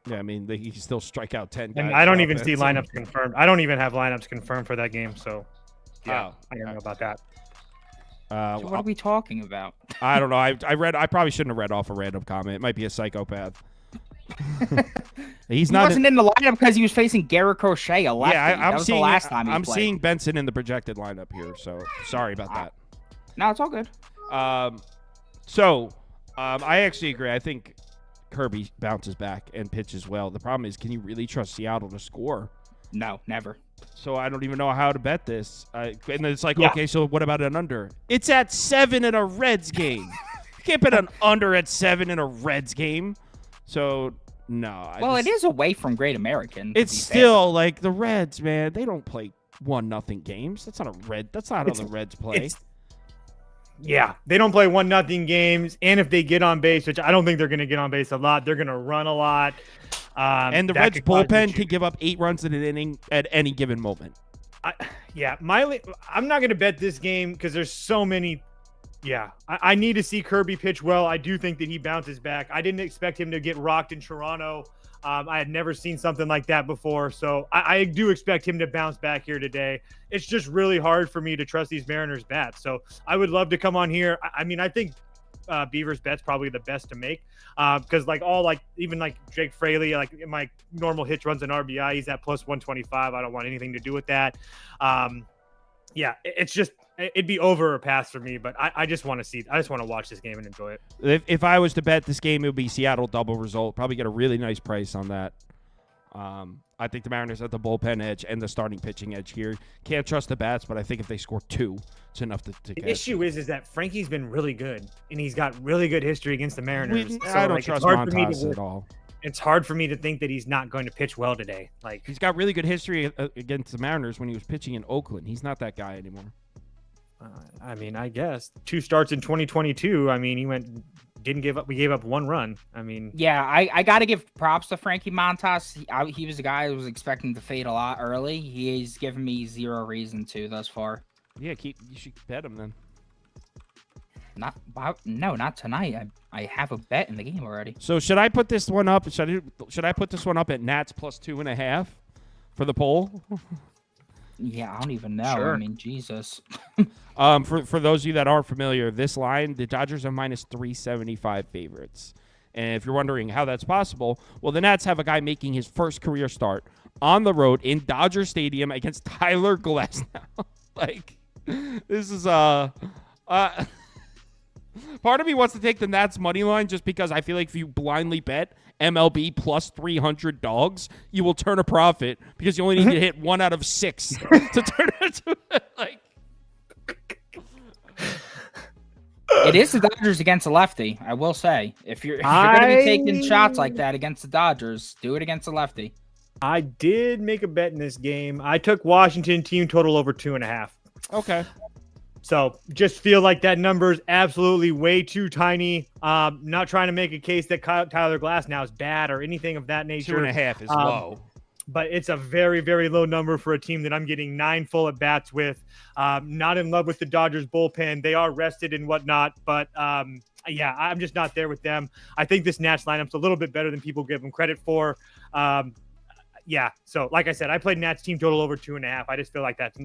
Speaker 1: Yeah, I mean, he can still strike out 10 guys.
Speaker 2: And I don't even see lineups confirmed. I don't even have lineups confirmed for that game, so yeah, I don't know about that.
Speaker 3: So what are we talking about?
Speaker 1: I don't know. I probably shouldn't have read off a random comment. It might be a psychopath. He
Speaker 3: wasn't in the lineup because he was facing Garrett Crochet, a lefty.
Speaker 1: Yeah,
Speaker 3: that was the last time he
Speaker 1: I'm
Speaker 3: played.
Speaker 1: seeing Benson in the projected lineup here, so sorry about that.
Speaker 3: No, it's all good.
Speaker 1: I actually agree. I think Kirby bounces back and pitches well. The problem is, can you really trust Seattle to score?
Speaker 3: No, never.
Speaker 1: So I don't even know how to bet this. And it's like, okay, so what about an under? It's at 7 in a Reds game. You can't bet an under at 7 in a Reds game. So no.
Speaker 3: It is away from Great American.
Speaker 1: It's still like the Reds, man. They don't play 1-0 games. That's not how the Reds play.
Speaker 2: Yeah, they don't play 1-0 games, and if they get on base, which I don't think they're going to get on base a lot, they're going to run a lot.
Speaker 1: And the Reds bullpen can give up 8 runs in an inning at any given moment.
Speaker 2: I'm not going to bet this game because there's so many. Yeah, I need to see Kirby pitch well. I do think that he bounces back. I didn't expect him to get rocked in Toronto. I had never seen something like that before. So I do expect him to bounce back here today. It's just really hard for me to trust these Mariners bats. So I would love to come on here. I mean, I think Beaver's bet's probably the best to make because even Jake Fraley, like my normal hits, runs, and RBI, he's at plus 125. I don't want anything to do with that. It's just it'd be over or pass for me, but I just want to watch this game and enjoy it.
Speaker 1: If I was to bet this game, it would be Seattle double result. Probably get a really nice price on that. I think the Mariners have the bullpen edge and the starting pitching edge here. Can't trust the bats, but I think if they score 2, it's enough to get.
Speaker 2: The issue is that Frankie's been really good, and he's got really good history against the Mariners.
Speaker 1: I don't trust Montas at all.
Speaker 2: It's hard for me to think that he's not going to pitch well today. Like,
Speaker 1: he's got really good history against the Mariners when he was pitching in Oakland. He's not that guy anymore.
Speaker 2: I mean, I guess 2 starts in 2022. I mean, didn't give up. We gave up 1 run. I mean,
Speaker 3: yeah, I got to give props to Frankie Montas. He was a guy who was expecting to fade a lot early. He's given me 0 reason to thus far.
Speaker 1: Yeah, you should bet him then.
Speaker 3: Not tonight. I have a bet in the game already.
Speaker 1: So should I put this one up? Should I put this one up at Nats plus 2.5 for the poll?
Speaker 3: Yeah, I don't even know.
Speaker 2: Sure.
Speaker 3: I mean, Jesus.
Speaker 1: For those of you that aren't familiar, this line, the Dodgers are minus 375 favorites. And if you're wondering how that's possible, well, the Nats have a guy making his first career start on the road in Dodger Stadium against Tyler Glasnow. Like, this is part of me wants to take the Nats money line just because I feel like if you blindly bet MLB plus 300 dogs, you will turn a profit because you only need to hit 1 out of 6 to turn it into like.
Speaker 3: It is the Dodgers against a lefty, I will say. If you're going to be taking shots like that against the Dodgers, do it against a lefty.
Speaker 2: I did make a bet in this game. I took Washington team total over 2.5.
Speaker 1: Okay.
Speaker 2: So just feel like that number is absolutely way too tiny. Not trying to make a case that Tyler Glasnow is bad or anything of that nature.
Speaker 1: 2.5 is low.
Speaker 2: But it's a very, very low number for a team that I'm getting 9 full at bats with. Not in love with the Dodgers bullpen. They are rested and whatnot, but yeah, I'm just not there with them. I think this Nats lineup's a little bit better than people give them credit for. Yeah, so like I said, I played Nats team total over 2.5. I just feel like that's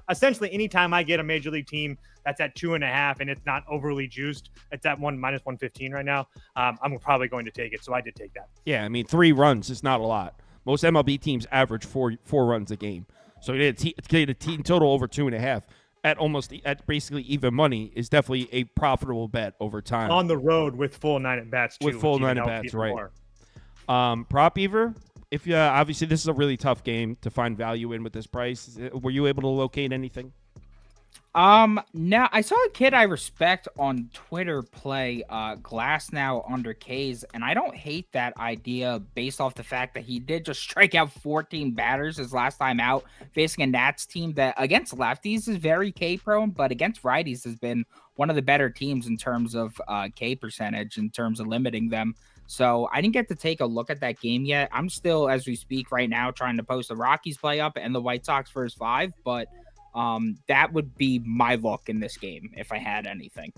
Speaker 2: essentially anytime I get a major league team that's at 2.5 and it's not overly juiced, it's at minus 115 right now. I'm probably going to take it, so I did take that.
Speaker 1: Yeah, I mean 3 runs is not a lot. Most MLB teams average four runs a game. So to get a team total over 2.5 at basically even money is definitely a profitable bet over time.
Speaker 2: On the road with full 9 at bats too.
Speaker 1: With full 9 at bats, right. Prop Beaver, if you obviously this is a really tough game to find value in with this price. Were you able to locate anything?
Speaker 3: No, I saw a kid I respect on Twitter play Glasnow under K's, and I don't hate that idea based off the fact that he did just strike out 14 batters his last time out, facing a Nats team that against lefties is very K prone, but against righties has been one of the better teams in terms of K percentage, in terms of limiting them. So I didn't get to take a look at that game yet. I'm still, as we speak right now, trying to post the Rockies play up and the White Sox first 5, but that would be my look in this game if I had anything.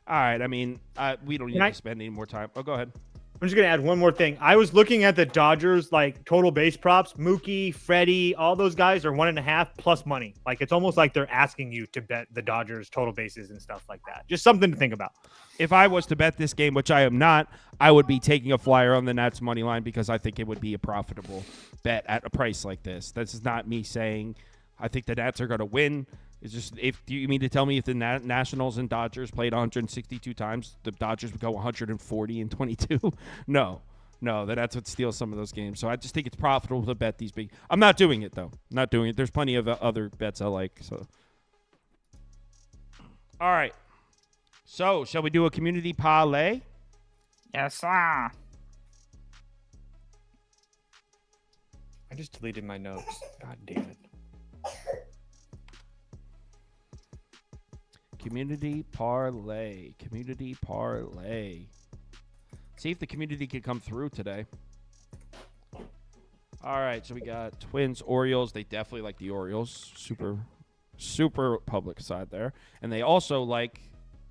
Speaker 1: All right. I mean, we don't need to spend any more time. Oh, go ahead.
Speaker 2: I'm just going to add one more thing. I was looking at the Dodgers, like total base props. Mookie, Freddie, all those guys are 1.5 plus money. Like it's almost like they're asking you to bet the Dodgers total bases and stuff like that. Just something to think about.
Speaker 1: If I was to bet this game, which I am not, I would be taking a flyer on the Nats money line because I think it would be a profitable bet at a price like this. This is not me saying I think the Nats are going to win. It's just, do you mean to tell me if the Nationals and Dodgers played 162 times, the Dodgers would go 140 and 22? No, the Nats would steal some of those games. So I just think it's profitable to bet these big. I'm not doing it though. I'm not doing it. There's plenty of other bets I like. So, all right. So shall we do a community parlay?
Speaker 3: Yes, sir.
Speaker 2: I just deleted my notes. God damn it.
Speaker 1: Community parlay. See if the community can come through today. All right, so we got Twins, Orioles. They definitely like the Orioles. Super public side there. And they also like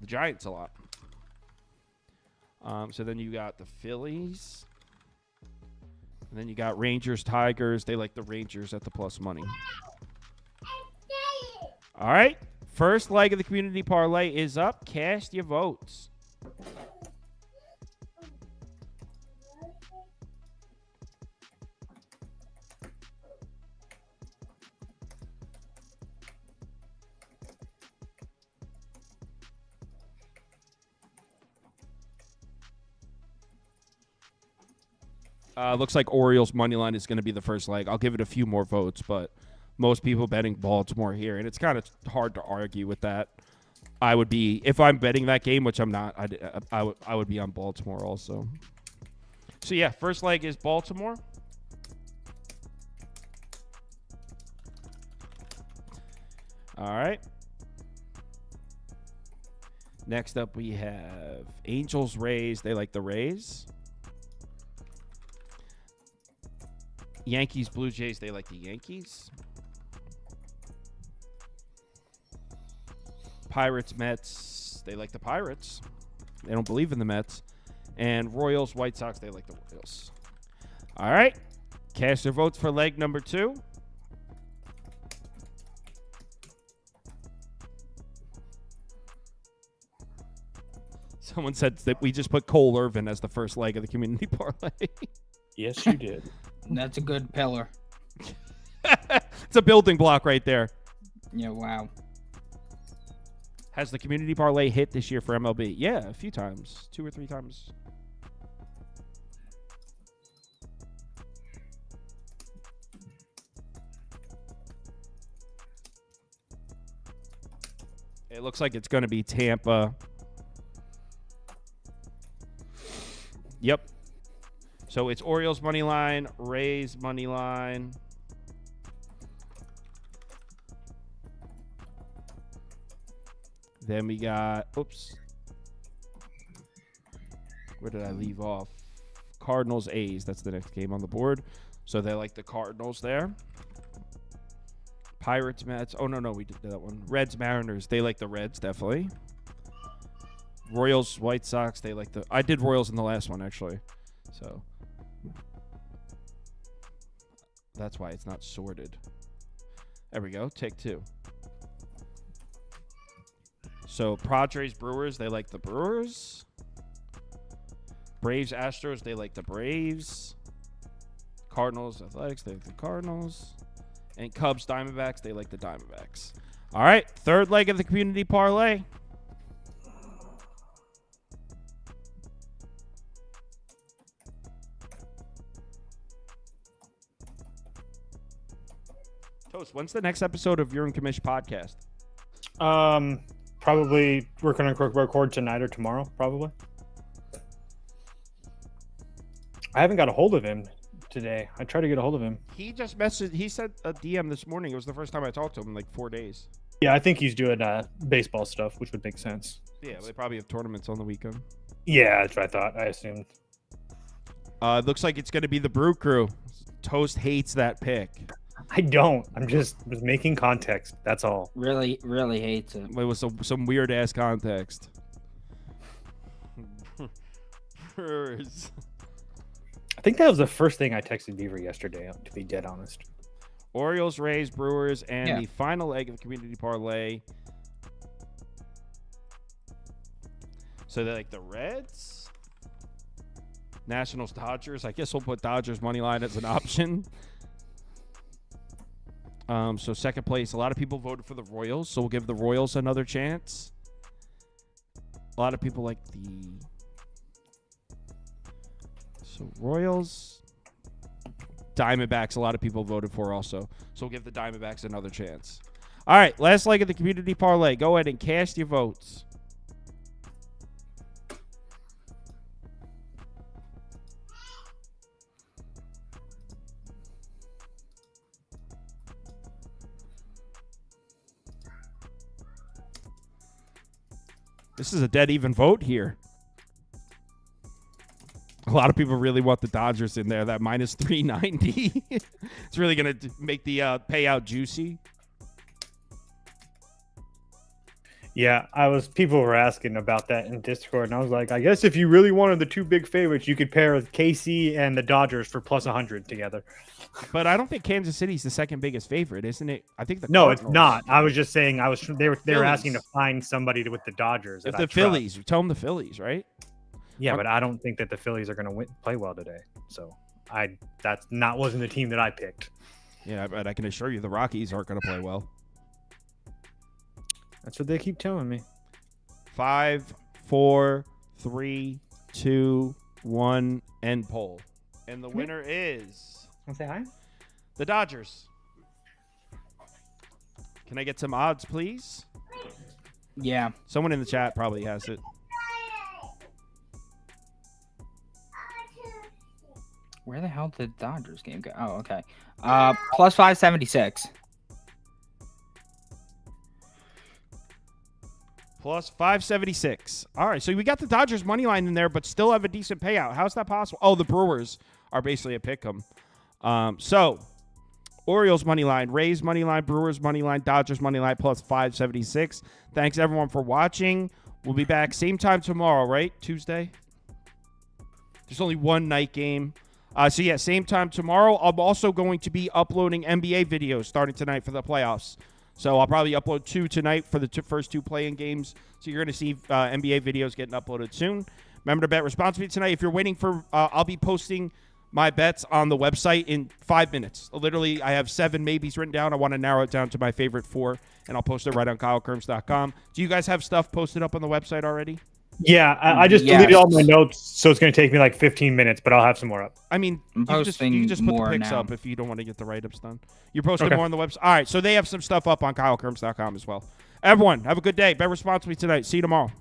Speaker 1: the Giants a lot. So then you got the Phillies. And then you got Rangers, Tigers. They like the Rangers at the plus money. All right. First leg of the community parlay is up. Cast your votes. Looks like Orioles money line is going to be the first leg. I'll give it a few more votes, but most people betting Baltimore here, and it's kind of hard to argue with that. I would be, if I'm betting that game, which I'm not, I would be on Baltimore also. So yeah, first leg is Baltimore. All right. Next up, we have Angels, Rays. They like the Rays. Yankees, Blue Jays. They like the Yankees. Pirates, Mets. They like the Pirates. They don't believe in the Mets. And Royals, White Sox. They like the Royals. All right. Cast your votes for leg number 2. Someone said that we just put Cole Irvin as the first leg of the community parlay.
Speaker 2: Yes, you did.
Speaker 3: That's a good pillar.
Speaker 1: It's a building block right there.
Speaker 3: Yeah, wow.
Speaker 1: Has the community parlay hit this year for MLB? Yeah, a few times. 2 or 3 times. It looks like it's going to be Tampa. Yep. So it's Orioles money line, Rays money line. Then we got, oops. Where did I leave off? Cardinals, A's. That's the next game on the board. So they like the Cardinals there. Pirates, Mets. Oh, no, we did that one. Reds, Mariners. They like the Reds, definitely. Royals, White Sox. They like the... I did Royals in the last one, actually. So that's why it's not sorted. There we go. Take 2. So Padres, Brewers. They like the Brewers. Braves, Astros. They like the Braves. Cardinals, Athletics. They like the Cardinals. And Cubs, Diamondbacks, they like the Diamondbacks. All right, third leg of the community parlay. Toast, when's the next episode of Your and Commish podcast?
Speaker 2: Probably we're going to record tonight or tomorrow, probably. I haven't got a hold of him today. I tried to get a hold of him.
Speaker 1: He just messaged. He sent a DM this morning. It was the first time I talked to him in like 4 days.
Speaker 2: Yeah, I think he's doing baseball stuff, which would make sense.
Speaker 1: Yeah, they probably have tournaments on the weekend.
Speaker 2: Yeah, that's what I thought. I assumed.
Speaker 1: It looks like it's going to be the Brew Crew. Toast hates that pick.
Speaker 2: I don't. I'm just making context. That's all.
Speaker 3: Really, really hates it.
Speaker 1: It was some weird ass context. Brewers.
Speaker 2: I think that was the first thing I texted Beaver yesterday, to be dead honest.
Speaker 1: Orioles, Rays, Brewers, and the final leg of the community parlay. So they're like the Reds, Nationals, Dodgers. I guess we'll put Dodgers money line as an option. So second place, a lot of people voted for the Royals, so we'll give the Royals another chance. A lot of people like the... So Royals, Diamondbacks, a lot of people voted for also. So we'll give the Diamondbacks another chance. All right, last leg of the community parlay. Go ahead and cast your votes. This is a dead even vote here. A lot of people really want the Dodgers in there. That minus 390. It's really going to make the payout juicy.
Speaker 2: Yeah, people were asking about that in Discord, and I was like, I guess if you really wanted the 2 big favorites, you could pair with KC and the Dodgers for plus 100 together.
Speaker 1: But I don't think Kansas City's the second biggest favorite, isn't it? I think
Speaker 2: No,
Speaker 1: Cardinals.
Speaker 2: it's not. I was just saying they were asking to
Speaker 1: Phillies.
Speaker 2: find somebody with the Dodgers.
Speaker 1: If the Phillies, tell them the Phillies, right?
Speaker 2: Yeah, but I don't think that the Phillies are going to play well today. So wasn't the team that I picked.
Speaker 1: Yeah, but I can assure you the Rockies aren't going to play well.
Speaker 2: That's what they keep telling me.
Speaker 1: 5, 4, 3, 2, 1, end poll. And the winner is...
Speaker 2: Want to say hi?
Speaker 1: The Dodgers. Can I get some odds, please?
Speaker 3: Yeah.
Speaker 1: Someone in the chat probably has it.
Speaker 3: Where the hell did the Dodgers game go? Oh, okay. Plus 576.
Speaker 1: Plus 576. All right, so we got the Dodgers money line in there, but still have a decent payout. How's that possible? Oh, the Brewers are basically a pick 'em. So Orioles money line, Rays money line, Brewers money line, Dodgers money line plus 576. Thanks everyone for watching. We'll be back same time tomorrow, right? Tuesday. There's only one night game. So yeah, same time tomorrow. I'm also going to be uploading NBA videos starting tonight for the playoffs. So I'll probably upload 2 tonight for the first 2 playing games. So you're going to see NBA videos getting uploaded soon. Remember to bet responsibly tonight. If you're waiting for, I'll be posting my bets on the website in 5 minutes. Literally, I have 7 maybes written down. I want to narrow it down to my favorite 4, and I'll post it right on KyleKirms.com. Do you guys have stuff posted up on the website already?
Speaker 2: Yeah, I just deleted all my notes, so it's going to take me like 15 minutes, but I'll have some more up.
Speaker 1: I mean, you can just put the pics up if you don't want to get the write-ups done. You're posting more on the website. All right, so they have some stuff up on KyleKirms.com as well. Everyone, have a good day. Bet responsibly tonight. See you tomorrow.